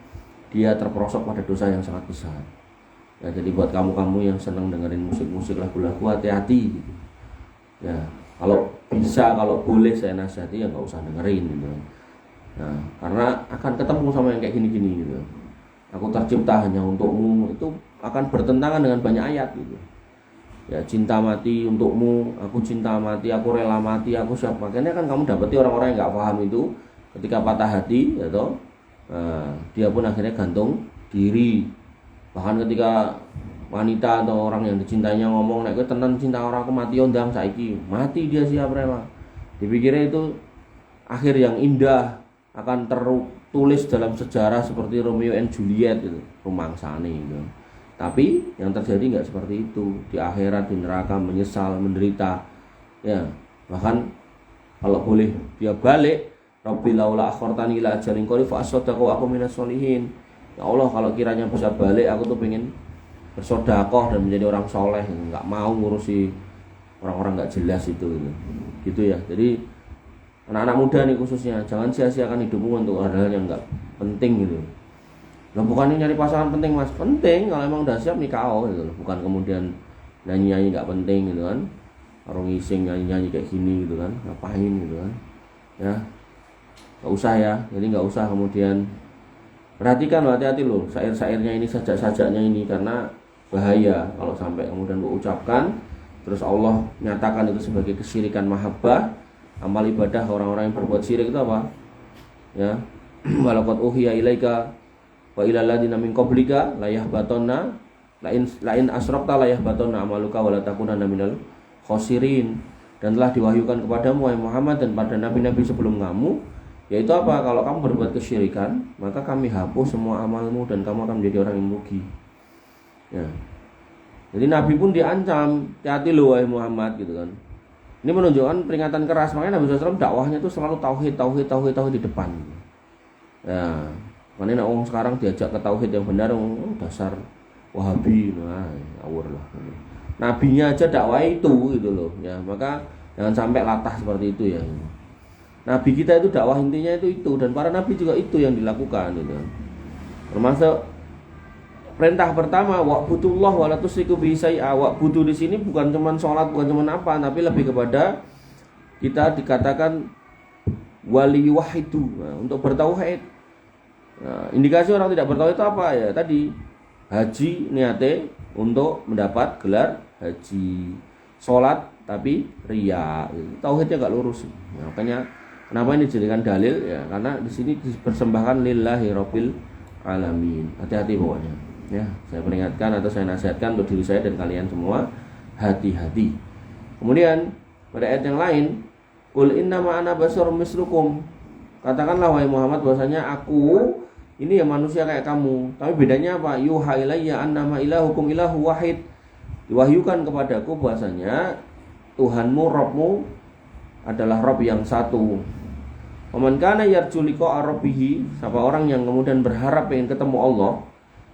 dia terperosok pada dosa yang sangat besar. Ya, jadi buat kamu-kamu yang senang dengerin musik-musik, lagu-lagu, hati-hati. Ya, kalau bisa, kalau boleh saya nasihati ya nggak usah dengerin gitu. Nah, karena akan ketemu sama yang kayak gini-gini gitu. Aku tercipta hanya untukmu, itu akan bertentangan dengan banyak ayat gitu. Ya, cinta mati untukmu, aku cinta mati, aku rela mati, aku siap. Makanya kan kamu dapati orang-orang yang nggak paham itu ketika patah hati, ya toh, dia pun akhirnya gantung diri. Bahkan ketika wanita atau orang yang dicintainya ngomong, nek kowe tenan cinta orang aku mati ondang saiki, mati dia siap rela. Dipikirnya itu akhir yang indah akan tertulis dalam sejarah seperti Romeo and Juliet gitu, rumangsane gitu. Tapi yang terjadi nggak seperti itu. Di akhirat, di neraka, menyesal, menderita. Ya, bahkan kalau boleh dia balik, Rabbi laula akhortani ila ajalin qarib fa asaddaqu aku minas sholihin. Ya Allah, kalau kiranya bisa balik, aku tuh pengen bersedekah dan menjadi orang soleh, nggak mau ngurusi orang-orang nggak jelas itu gitu ya. Jadi anak-anak muda nih khususnya, jangan sia-siakan hidupmu untuk hal-hal yang nggak penting gitu. Nah, bukan nyari pasangan penting mas, penting kalau emang udah siap nikah gitu loh. Bukan kemudian nyanyi-nyanyi nggak penting gitu kan, orang ngising nyanyi-nyanyi kayak gini gitu kan, ngapain gitu kan, ya nggak usah ya. Jadi nggak usah kemudian perhatikan loh, hati-hati loh syair-syairnya ini, sajak-sajaknya ini, karena bahaya kalau sampai kemudian ucapkan terus Allah nyatakan itu sebagai kesyirikan mahabbah, amal ibadah orang-orang yang berbuat syirik itu apa ya. Walaqad uhiya ilaika wa ilal ladina min qablika la yahbatanna lain asrakta la yahbatanna amaluka wa la takunanna minal khosirin. Dan telah diwahyukan kepadamu wahai Muhammad dan pada nabi-nabi sebelum kamu, yaitu apa? Kalau kamu berbuat kesyirikan, maka kami hapus semua amalmu dan kamu akan menjadi orang yang rugi. Ya. Jadi nabi pun diancam, hati-hati loh wahai Muhammad gitu kan. Ini menunjukkan peringatan keras. Makanya Nabi SAW dakwahnya itu selalu tauhid di depan. Ya. Makanya orang sekarang diajak ke tauhid yang benar, dasar Wahabi, nah ngawur lah. Nabinya aja dakwah itu gitu loh. Ya, maka jangan sampai latah seperti itu ya. Nabi kita itu dakwah intinya itu, dan para nabi juga itu yang dilakukan gitu. Termasuk perintah pertama, wa'budullah wa la tusyriku bihi syai'a. Wa'budu di sini bukan cuma sholat, bukan cuma apa, tapi lebih kepada kita dikatakan wali wahidu, nah, untuk bertauhid. Nah, indikasi orang tidak bertauhid itu apa ya? Tadi haji niate untuk mendapat gelar haji, sholat tapi riya, tauhidnya nggak lurus. Nah, makanya kenapa ini dijadikan dalil ya? Karena di sini dipersembahkan lillahi rabbil alamin. Hati-hati pokoknya. Ya, saya peringatkan atau saya nasihatkan untuk diri saya dan kalian semua, hati-hati. Kemudian pada ayat yang lain, qul innama ana basyarum mislukum, katakanlah wahai Muhammad bahwasanya aku ini ya manusia kayak kamu, tapi bedanya apa? Yuha ilayya annama ilahukum ilahu wahid, diwahyukan kepadaku bahwasanya Tuhanmu, Rabbmu adalah Rabb yang satu. Waman kana yarju liqa'a rabbih, siapa orang yang kemudian berharap ingin ketemu Allah.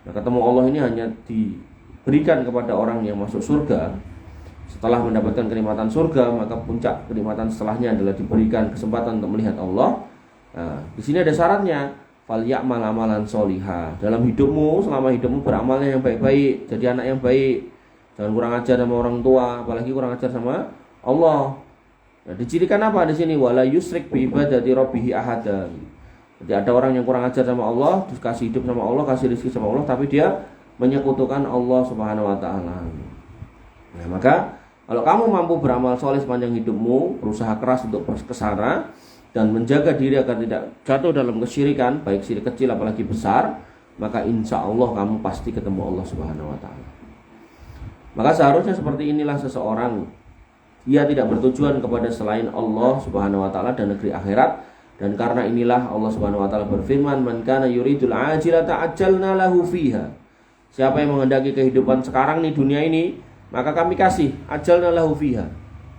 Nah, ketemu Allah ini hanya diberikan kepada orang yang masuk surga. Setelah mendapatkan kenikmatan surga, maka puncak kenikmatan setelahnya adalah diberikan kesempatan untuk melihat Allah. Nah, di sini ada syaratnya, fal ya'mal amalan sholiha. Dalam hidupmu, selama hidupmu beramalnya yang baik-baik, jadi anak yang baik. Jangan kurang ajar sama orang tua, apalagi kurang ajar sama Allah. Nah, dicirikan apa di sini? Wala yusrik bi ibadati rabbih ahada. Jadi ada orang yang kurang ajar sama Allah, dikasih hidup sama Allah, kasih rezeki sama Allah, tapi dia menyekutukan Allah Subhanahu wa taala. Nah, maka kalau kamu mampu beramal soleh sepanjang hidupmu, berusaha keras untuk kesana dan menjaga diri agar tidak jatuh dalam kesyirikan, baik syirik kecil apalagi besar, maka insya Allah kamu pasti ketemu Allah Subhanahu wa taala. Maka seharusnya seperti inilah seseorang, dia tidak bertujuan kepada selain Allah Subhanahu wa taala dan negeri akhirat. Dan karena inilah Allah Subhanahu wa taala berfirman, "Man kana yuridul ajilata ajjalna lahu fiha." Siapa yang menghendaki kehidupan sekarang nih, dunia ini, maka kami kasih ajjalna lahu fiha.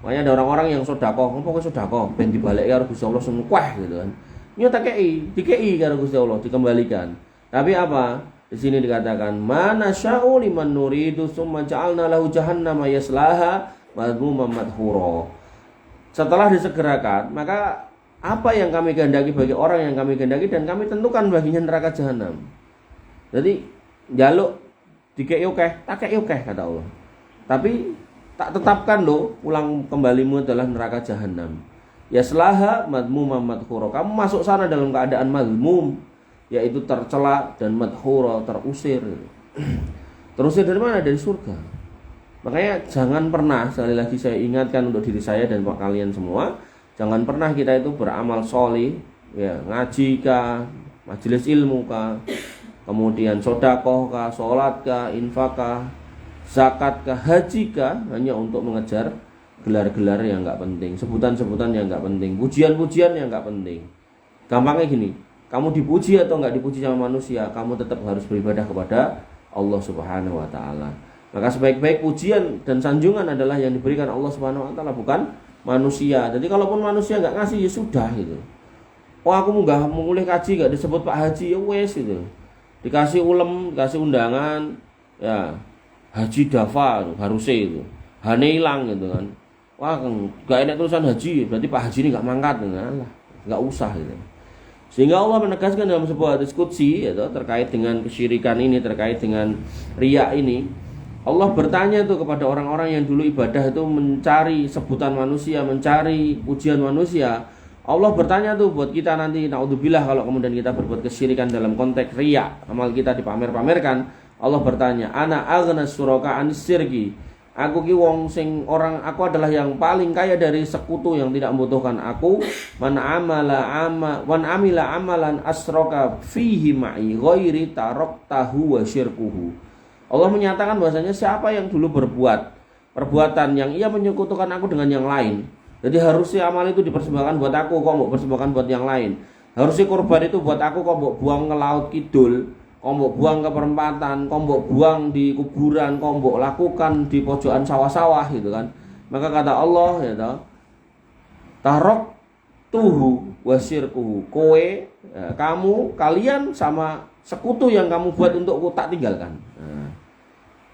Makanya ada orang-orang yang sedekah, ngopo kok sedekah ben dibalik karo Gusti Allah semkueh gitu kan. Nyata dikei karo Gusti Allah, dikembalikan. Tapi apa? Di sini dikatakan, "Mana sya'u liman nuridu tsumma ja'alna lahu jahannama yaslaha madhmuman madhura." Setelah disegerakan, maka apa yang kami kehendaki bagi orang yang kami kehendaki, dan kami tentukan baginya neraka jahanam. Jadi jaluk dikei akeh, tak kei akeh kata Allah. Tapi tak tetapkan loh, pulang kembalimu adalah neraka jahanam. Yaslaha madhmuman madhura. Kamu masuk sana dalam keadaan madhmum, yaitu tercela, dan madhura, terusir. Terusir dari mana? Dari surga. Makanya jangan pernah, sekali lagi saya ingatkan untuk diri saya dan kalian semua, jangan pernah kita itu beramal sholih, ya, ngaji kah, majelis ilmu kah, kemudian sedekah kah, salat kah, infak kah, zakat kah, haji kah, hanya untuk mengejar gelar-gelar yang enggak penting, sebutan-sebutan yang enggak penting, pujian-pujian yang enggak penting. Gampangnya gini, kamu dipuji atau enggak dipuji sama manusia, kamu tetap harus beribadah kepada Allah Subhanahu wa taala. Maka sebaik-baik pujian dan sanjungan adalah yang diberikan Allah Subhanahu wa taala, bukan manusia. Jadi kalaupun manusia enggak ngasih, ya sudah gitu. Oh, aku enggak mulai kaji enggak disebut Pak Haji, ya wes gitu. Dikasih ulem, dikasih undangan, ya Haji Dafa harusnya itu. Hane hilang gitu kan. Wah, enggak enak tulisan haji, berarti Pak Haji ini enggak mangkat gitu. Alah, enggak usah gitu. Sehingga Allah menegaskan dalam sebuah hadis qudsi, yaitu terkait dengan kesyirikan ini, terkait dengan riya ini. Allah bertanya tuh kepada orang-orang yang dulu ibadah itu mencari sebutan manusia, mencari pujian manusia. Allah bertanya tuh buat kita nanti, naudzubillah, kalau kemudian kita berbuat kesyirikan dalam konteks riya, amal kita dipamer-pamerkan. Allah bertanya, "Ana aghnas suraka anis sirki." Aku ki wong sing orang, aku adalah yang paling kaya dari sekutu yang tidak membutuhkan aku. Man amila amalan asroka fihi ma'i ghairi taraktahu wa syirkuhu. Allah menyatakan bahwasanya siapa yang dulu berbuat perbuatan yang ia menyekutukan aku dengan yang lain. Jadi harusnya amal itu dipersembahkan buat aku, kok mau persembahkan buat yang lain. Harusnya korban itu buat aku, kok mau buang ke laut kidul, kok mau buang ke perempatan, kok mau buang di kuburan, kok mau lakukan di pojokan sawah-sawah gitu kan. Maka kata Allah, ya toh, tarok tuhu wasirkuhu, kowe, ya, kamu, kalian sama sekutu yang kamu buat untukku tak tinggalkan. Nah,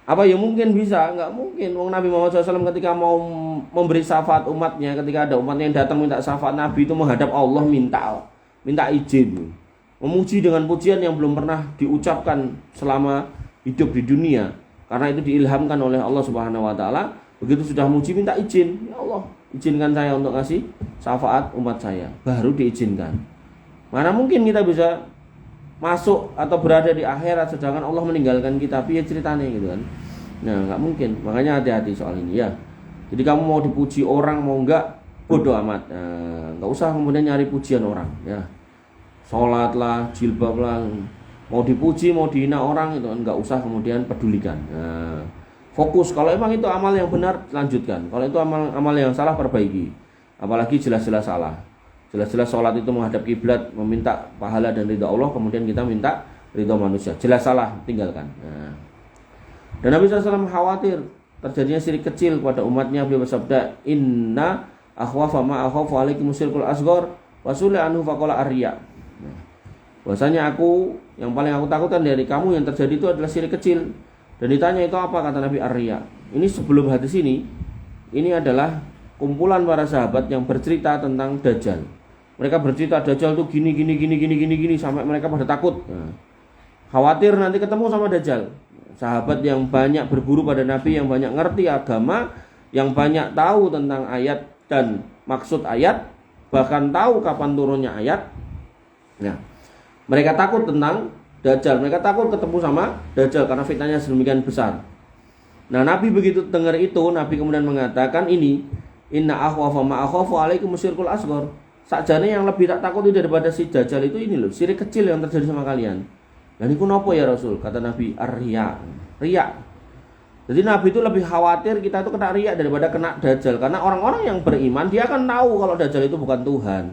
apa ya mungkin bisa? Enggak mungkin. Wong Nabi Muhammad SAW ketika mau memberi syafaat umatnya, ketika ada umatnya yang datang minta syafaat, Nabi itu menghadap Allah minta izin, memuji dengan pujian yang belum pernah diucapkan selama hidup di dunia, karena itu diilhamkan oleh Allah Subhanahu wa taala. Begitu sudah muji minta izin, ya Allah, izinkan saya untuk ngasih syafaat umat saya, baru diizinkan. Mana mungkin kita bisa masuk atau berada di akhirat sedangkan Allah meninggalkan kita, piye ceritanya gitu kan. Nah, enggak mungkin. Makanya hati-hati soal ini ya. Jadi kamu mau dipuji orang mau enggak, bodoh amat. Nah, enggak usah kemudian nyari pujian orang ya. Salat lah, jilbab lah, mau dipuji mau dihina orang itu enggak usah kemudian pedulikan. Nah, fokus. Kalau emang itu amal yang benar, lanjutkan. Kalau itu amal yang salah, perbaiki. Apalagi jelas-jelas salah. Jelas-jelas sholat itu menghadap kiblat, meminta pahala dan ridha Allah, kemudian kita minta ridha manusia. Jelas salah, tinggalkan. Nah. Dan Nabi SAW khawatir terjadinya syirik kecil pada umatnya. Beliau bersabda, inna akhwafa ma akhafu alaikum syirkul asghar wa suli anhu faqala ar-riya. Bahwasanya yang paling aku takutkan dari kamu yang terjadi itu adalah syirik kecil. Dan ditanya itu apa, kata Nabi, ar-riya. Ini sebelum hadis ini adalah kumpulan para sahabat yang bercerita tentang Dajjal. Mereka bercerita Dajjal tuh gini sampai mereka pada takut. Nah, khawatir nanti ketemu sama Dajjal. Sahabat yang banyak berguru pada Nabi, yang banyak ngerti agama, yang banyak tahu tentang ayat dan maksud ayat, bahkan tahu kapan turunnya ayat. Nah, mereka takut tentang Dajjal, mereka takut ketemu sama Dajjal karena fitnahnya sedemikian besar. Nah, Nabi begitu dengar itu, Nabi kemudian mengatakan ini, inna akhwafa ma akhafu alaikum syirkul asghar. Sakjane yang lebih tak takuti daripada si Dajjal itu ini loh, syirik kecil yang terjadi sama kalian. Dan itu nopo ya Rasul? Kata Nabi, ar-riya. Riya. Jadi Nabi itu lebih khawatir kita itu kena riya daripada kena Dajjal. Karena orang-orang yang beriman, dia akan tahu kalau Dajjal itu bukan Tuhan.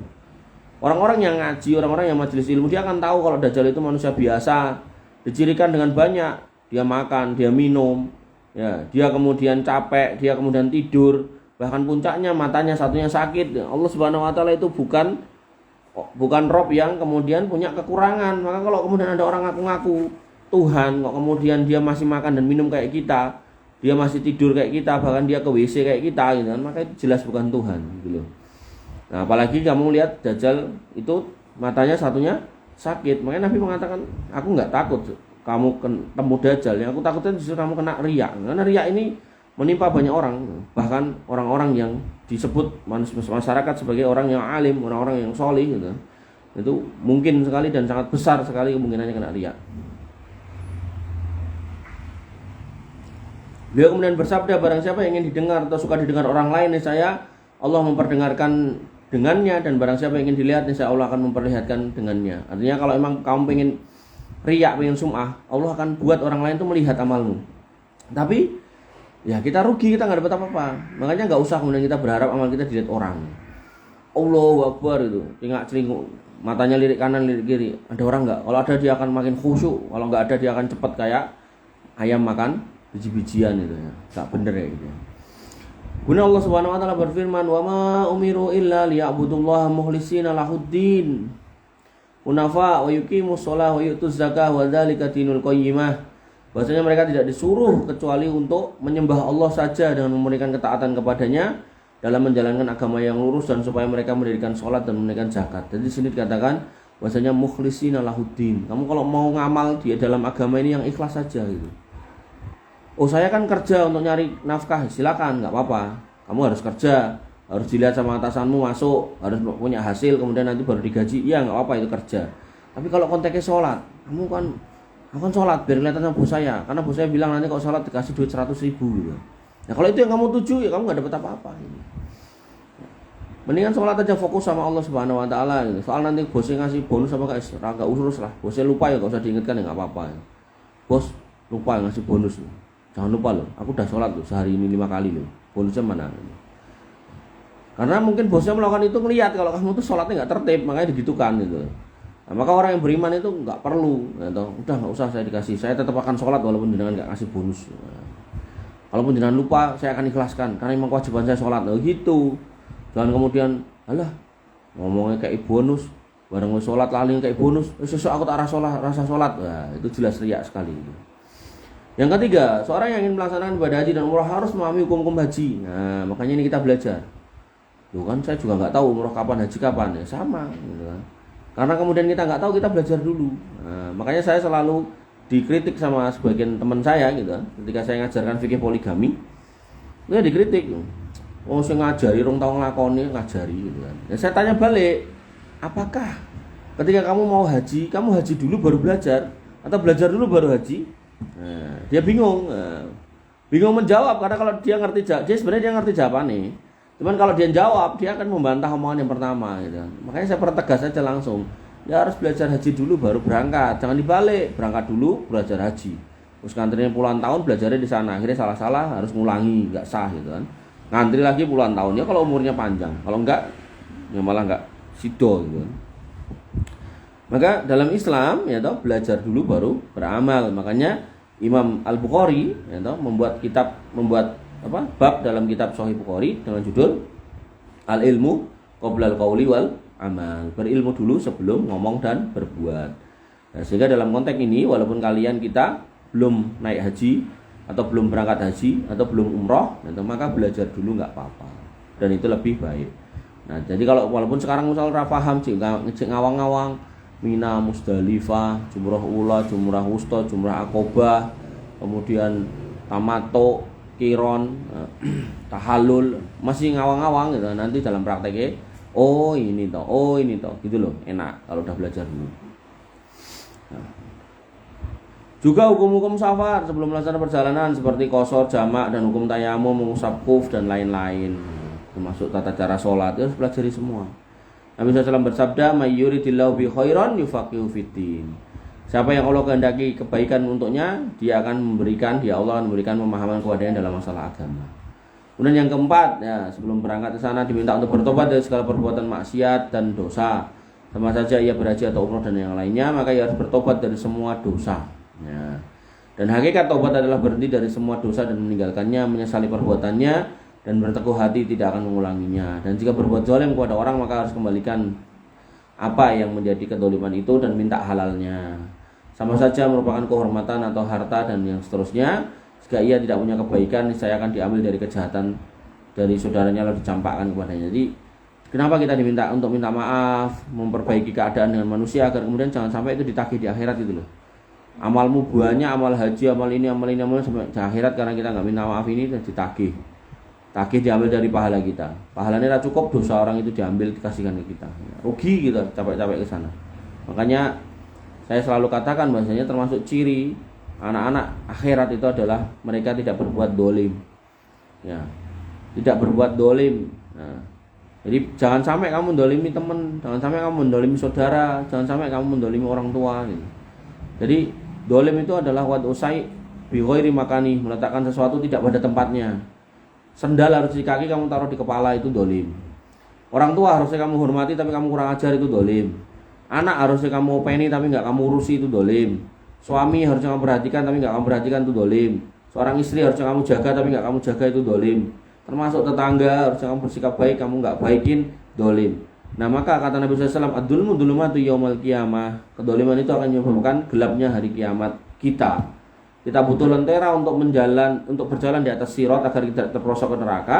Orang-orang yang ngaji, orang-orang yang majelis ilmu, dia akan tahu kalau Dajjal itu manusia biasa, dicirikan dengan banyak. Dia makan, dia minum, ya, dia kemudian capek, dia kemudian tidur, bahkan puncaknya matanya satunya sakit. Allah Subhanahu wa taala itu bukan Rob yang kemudian punya kekurangan. Maka kalau kemudian ada orang ngaku-ngaku Tuhan, kok kemudian dia masih makan dan minum kayak kita, dia masih tidur kayak kita, bahkan dia ke WC kayak kita gitu kan, maka itu jelas bukan Tuhan gitu loh. Nah, apalagi kamu lihat Dajjal itu matanya satunya sakit. Makanya Nabi mengatakan, aku enggak takut kamu ketemu Dajjal, yang aku takutkan justru kamu kena riya. Karena riya ini menimpa banyak orang, bahkan orang-orang yang disebut masyarakat sebagai orang yang alim, orang-orang yang solih gitu. Itu mungkin sekali dan sangat besar sekali kemungkinannya kena riya. Beliau kemudian bersabda, barang siapa yang ingin didengar atau suka didengar orang lain, niscaya Allah memperdengarkan dengannya, dan barang siapa yang ingin dilihat, niscaya Allah akan memperlihatkan dengannya. Artinya kalau emang kamu pengen riya, pengen sum'ah, Allah akan buat orang lain tuh melihat amalmu. Tapi ya kita rugi, kita nggak dapat apa-apa. Makanya nggak usah kemudian kita berharap amal kita dilihat orang. Allahu Akbar itu, celingak-celinguk, matanya lirik kanan lirik kiri. Ada orang nggak? Kalau ada dia akan makin khusyuk. Kalau nggak ada dia akan cepat kayak ayam makan biji-bijian itu ya. Nggak bener ya gitu. Guna Allah Subhanahu wa taala berfirman, "Wa ma umiru illa liya'budullaha mukhlishina lahuddin. Hunafa wa yuqimus shalah wa yutuz zakah wa dzalika dinul qayyimah." Bahwasanya mereka tidak disuruh kecuali untuk menyembah Allah saja dengan memberikan ketaatan kepadanya dalam menjalankan agama yang lurus, dan supaya mereka mendirikan sholat dan menunaikan zakat. Jadi di sini dikatakan bahwasanya mukhlishina lahuddin. Kamu kalau mau ngamal di dalam agama ini yang ikhlas saja gitu. Oh, saya kan kerja untuk nyari nafkah, silakan, nggak apa-apa. Kamu harus kerja, harus dilihat sama atasanmu, masuk, harus punya hasil, kemudian nanti baru digaji. Iya, nggak apa-apa, itu kerja. Tapi kalau konteksnya sholat, aku kan sholat biar kelihatan sama bos saya, karena bos saya bilang nanti kalau sholat dikasih duit 100.000 gitu. Nah kalau itu yang kamu tuju, ya kamu nggak dapat apa-apa gitu. Mendingan sholat aja, fokus sama Allah Subhanahu wa taala gitu. Soal nanti bosnya ngasih bonus apa enggak urus lah. Bosnya lupa ya nggak usah diingatkan, ya nggak apa-apa ya. Bos lupa ngasih bonus loh. Jangan lupa loh, aku udah sholat loh sehari ini 5 kali loh. Bonusnya mana? Karena mungkin bosnya melakukan itu ngelihat kalau kamu tuh sholatnya nggak tertib, makanya digitukan gitu. Nah, maka orang yang beriman itu nggak perlu, atau udah nggak usah saya dikasih, saya tetap akan sholat walaupun jenengan nggak kasih bonus. Nah, kalaupun jenengan lupa, saya akan ikhlaskan karena memang kewajiban saya sholat. Nah, gitu. Jangan kemudian, alah ngomongnya kayak bonus, bareng sholat lali kayak bonus, sesuk aku tak rasa sholat. Nah, itu jelas riya sekali. Yang ketiga, seorang yang ingin melaksanakan ibadah haji dan umrah harus memahami hukum-hukum haji. Nah, makanya ini kita belajar. Loh kan saya juga nggak tahu umrah kapan, haji kapan, ya sama, gitu kan. Karena kemudian kita nggak tahu, kita belajar dulu. Nah, makanya saya selalu dikritik sama sebagian teman saya gitu. Ketika saya ngajarkan fikih poligami, dia dikritik. Oh, saya ngajari, rong tau nglakoni, ngajari gitu kan. Ya, saya tanya balik, apakah ketika kamu mau haji, kamu haji dulu baru belajar, atau belajar dulu baru haji? Nah, dia bingung. Bingung menjawab, karena kalau dia ngerti, dia sebenarnya dia ngerti jawabannya. Cuman kalau dia jawab, dia akan membantah omongan yang pertama gitu. Makanya saya pertegas saja langsung. Dia harus belajar haji dulu baru berangkat. Jangan dibalik, berangkat dulu belajar haji. Terus ngantrinya puluhan tahun belajarnya di sana, akhirnya salah-salah harus ngulangi, nggak sah gitu kan. Ngantri lagi puluhan tahun ya kalau umurnya panjang, kalau enggak ya malah enggak sido gitu kan. Maka dalam Islam ya toh belajar dulu baru beramal. Makanya Imam Al-Bukhari ya toh membuat bab dalam kitab Sahih Bukhari dengan judul Al-ilmu qabla al-qauli wal amal. Berilmu dulu sebelum ngomong dan berbuat. Nah, sehingga dalam konteks ini walaupun kalian kita belum naik haji atau belum berangkat haji atau belum umroh, maka belajar dulu nggak apa-apa dan itu lebih baik. Nah jadi kalau walaupun sekarang misal paham ngecek ngawang-ngawang Mina, Musdalifah, Jumrah Ula, Jumrah Wusta, Jumrah Aqobah, kemudian Tamato, Kiron, Tahallul, masih ngawang-ngawang gitu. Nanti dalam prakteknya oh ini toh gitu loh, enak kalau udah belajar dulu. Nah. Juga hukum-hukum safar sebelum melaksanakan perjalanan seperti qashar, jamak dan hukum tayamum, mengusap kuf dan lain-lain. Termasuk tata cara sholat harus pelajari semua. Nabi SAW bersabda, "May yuridillahu bi khairan yufaqihu fiddin." Siapa yang Allah kehendaki kebaikan untuknya, dia Allah akan memberikan pemahaman kepadanya dalam masalah agama. Kemudian yang keempat, ya sebelum berangkat ke sana diminta untuk bertobat dari segala perbuatan maksiat dan dosa. Sama saja ia berhaji atau umroh dan yang lainnya, maka ia harus bertobat dari semua dosa. Ya. Dan hakikat taubat adalah berhenti dari semua dosa dan meninggalkannya, menyesali perbuatannya dan berteguh hati tidak akan mengulanginya. Dan jika berbuat zalim kepada orang maka harus kembalikan apa yang menjadi kedoliman itu dan minta halalnya. Sama saja merupakan kehormatan atau harta dan yang seterusnya. Jika ia tidak punya kebaikan, saya akan diambil dari kejahatan dari saudaranya lalu dicampakkan kepadanya. Jadi kenapa kita diminta untuk minta maaf, memperbaiki keadaan dengan manusia agar kemudian jangan sampai itu ditagih di akhirat itu loh. Amalmu banyak, amal haji, amal ini sampai di akhirat karena kita nggak minta maaf ini dan ditagih diambil dari pahala kita. Pahalanya tidak cukup, dosa orang itu diambil dikasihkan ke kita. Rugi kita capek-capek ke sana. Makanya saya selalu katakan bahasanya termasuk ciri anak-anak akhirat itu adalah mereka tidak berbuat dolim. Ya, tidak berbuat dolim. Nah, jadi jangan sampai kamu mendolimi teman, jangan sampai kamu mendolimi saudara, jangan sampai kamu mendolimi orang tua. Gitu. Jadi dolim itu adalah wad usai bi ghairi makani, meletakkan sesuatu tidak pada tempatnya. Sendal harus di kaki kamu taruh di kepala, itu dolim. Orang tua harusnya kamu hormati tapi kamu kurang ajar, itu dolim. Anak harusnya kamu openi tapi nggak kamu urusi, itu dolim. Suami harusnya kamu perhatikan tapi nggak kamu perhatikan, itu dolim. Seorang istri harusnya kamu jaga tapi nggak kamu jaga, itu dolim. Termasuk tetangga harusnya kamu bersikap baik, kamu nggak baikin, dolim. Nah maka kata Nabi SAW, ad-dulmu dulumatu yaumal qiyamah. Kedoliman itu akan menyebabkan gelapnya hari kiamat kita. Kita butuh lentera untuk berjalan di atas sirat agar tidak terperosok ke neraka.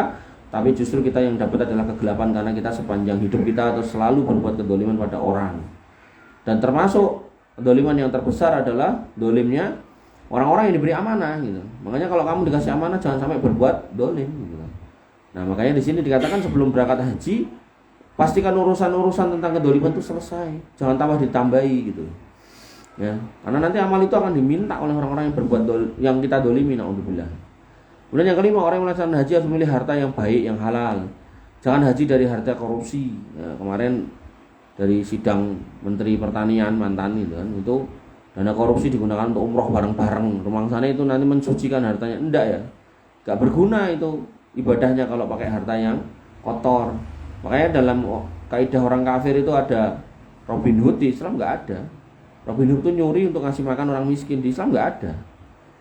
Tapi justru kita yang dapat adalah kegelapan karena kita sepanjang hidup kita atau selalu berbuat kedoliman pada orang. Dan termasuk kedoliman yang terbesar adalah dolimnya orang-orang yang diberi amanah gitu. Makanya kalau kamu dikasih amanah jangan sampai berbuat dolim gitu. Nah makanya di sini dikatakan sebelum berangkat haji pastikan urusan-urusan tentang kedoliman itu selesai, jangan tambah ditambahi gitu. Ya, karena nanti amal itu akan diminta oleh orang-orang yang berbuat yang kita dolimi, naudzubillah. Kemudian yang kelima, orang yang melaksanakan haji harus memilih harta yang baik, yang halal. Jangan haji dari harta korupsi. Ya, kemarin dari sidang Menteri Pertanian mantan itu kan, itu dana korupsi digunakan untuk umroh bareng-bareng. Sana itu nanti mensucikan hartanya, enggak ya? Enggak berguna itu ibadahnya kalau pakai harta yang kotor. Makanya dalam kaidah orang kafir itu ada Robin Hood, di Islam nggak ada. Robin Hood itu nyuri untuk ngasih makan orang miskin, di Islam nggak ada.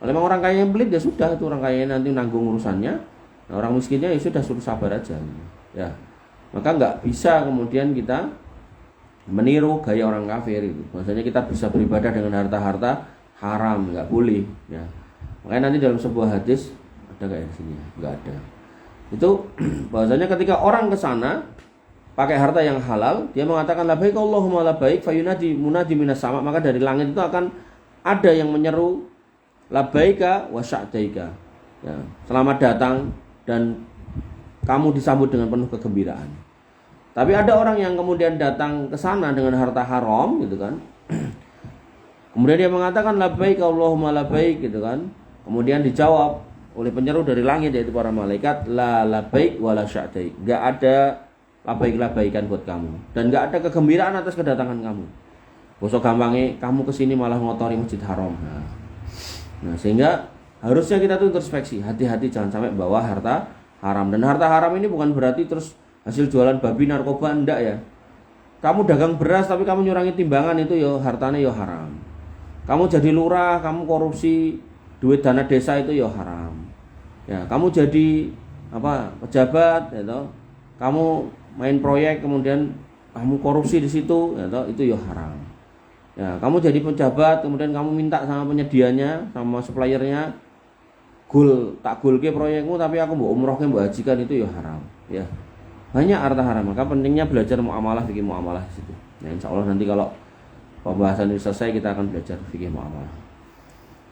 Kalau memang orang kaya yang pelit ya sudah, itu orang kaya nanti nanggung urusannya. Nah, orang miskinnya ya sudah suruh sabar aja. Ya, maka nggak bisa kemudian kita meniru gaya orang kafir itu. Maksudnya kita bisa beribadah dengan harta-harta haram, nggak boleh. Ya, makanya nanti dalam sebuah hadis ada kayak di sini, nggak ada. Itu bahwasanya ketika orang ke sana pakai harta yang halal, dia mengatakan labbaik Allahumma labbaik, fayunadi munadi minas sama, maka dari langit itu akan ada yang menyeru labbaika wa sa'daika. Ya, selamat datang dan kamu disambut dengan penuh kegembiraan. Tapi ada orang yang kemudian datang ke sana dengan harta haram gitu kan. Kemudian dia mengatakan labbaik Allahumma labbaik gitu kan. Kemudian dijawab oleh penyeru dari langit yaitu para malaikat, la labbaik wa la sa'daik. Enggak ada labbaik-labbaikan buat kamu dan enggak ada kegembiraan atas kedatangan kamu. Bosok gampangnya kamu kesini malah ngotori masjid haram. Nah, sehingga harusnya kita tuh introspeksi, hati-hati jangan sampai bawa harta haram. Dan harta haram ini bukan berarti terus hasil jualan babi narkoba, enggak ya. Kamu dagang beras tapi kamu nyurangi timbangan, itu yo hartanya yo haram. Kamu jadi lurah, kamu korupsi duit dana desa, itu yo haram. Ya, kamu jadi pejabat, ya toh. Kamu main proyek kemudian kamu korupsi di situ, ya toh, itu yo haram. Ya, kamu jadi pejabat kemudian kamu minta sama penyedianya, sama suppliernya, tak ke proyekmu tapi aku mau umrohke mbok hajikan, itu yo haram. Ya. Banyak harta haram, maka pentingnya belajar muamalah, fikih muamalah di situ. Nah, insya Allah nanti kalau pembahasan ini selesai kita akan belajar fikih muamalah.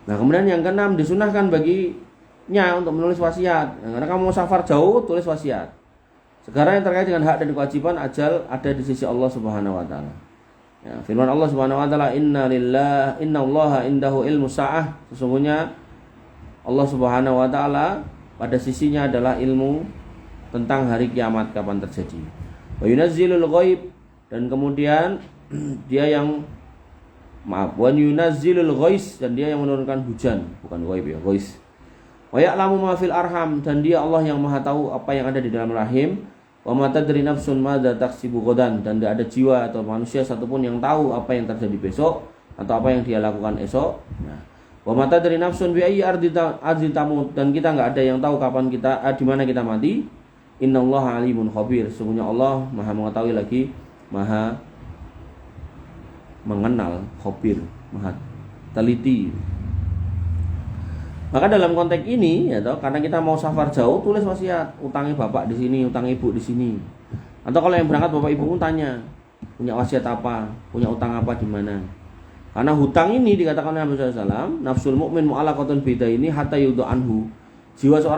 Nah, kemudian yang keenam, disunahkan baginya untuk menulis wasiat. Nah, karena kamu mau safar jauh, tulis wasiat. Sekarang yang terkait dengan hak dan kewajiban ajal ada di sisi Allah Subhanahu wa taala. Ya, firman Allah Subhanahu wa taala, innallaha indahu ilmu sa'ah. Sesungguhnya Allah Subhanahu wa taala pada sisinya adalah ilmu tentang hari kiamat kapan terjadi. Wa yunazzilul ghaib, dan kemudian dia yang wa yunazzilul ghais, dan dia yang menurunkan hujan, bukan ghaib ya, ghais. Wa ya'lamu ma fil arham, dan dia Allah yang Maha tahu apa yang ada di dalam rahim. Wa ma tadri nafsun madza taksibu ghadan, dan tidak ada jiwa atau manusia satupun yang tahu apa yang terjadi besok atau apa yang dia lakukan esok. Nah, wa ma tadri nafsun bi ayyi ardin tamut, dan kita enggak ada yang tahu kapan kita di mana kita mati. Innallaha alimun khabir, sesungguhnya Allah Maha mengetahui lagi Maha mengenal, khabir, Maha teliti. Maka dalam konteks ini ya toh, karena kita mau safar jauh, tulis wasiat, utangnya bapak di sini, utang ibu di sini. Atau kalau yang berangkat bapak ibu pun tanya, punya wasiat apa, punya utang apa di mana. Karena hutang ini dikatakan oleh Nabi sallallahu alaihi wasallam, nafsul mukmin mu'allaqatun bidaini hatta yudu anhu. Jiwa seorang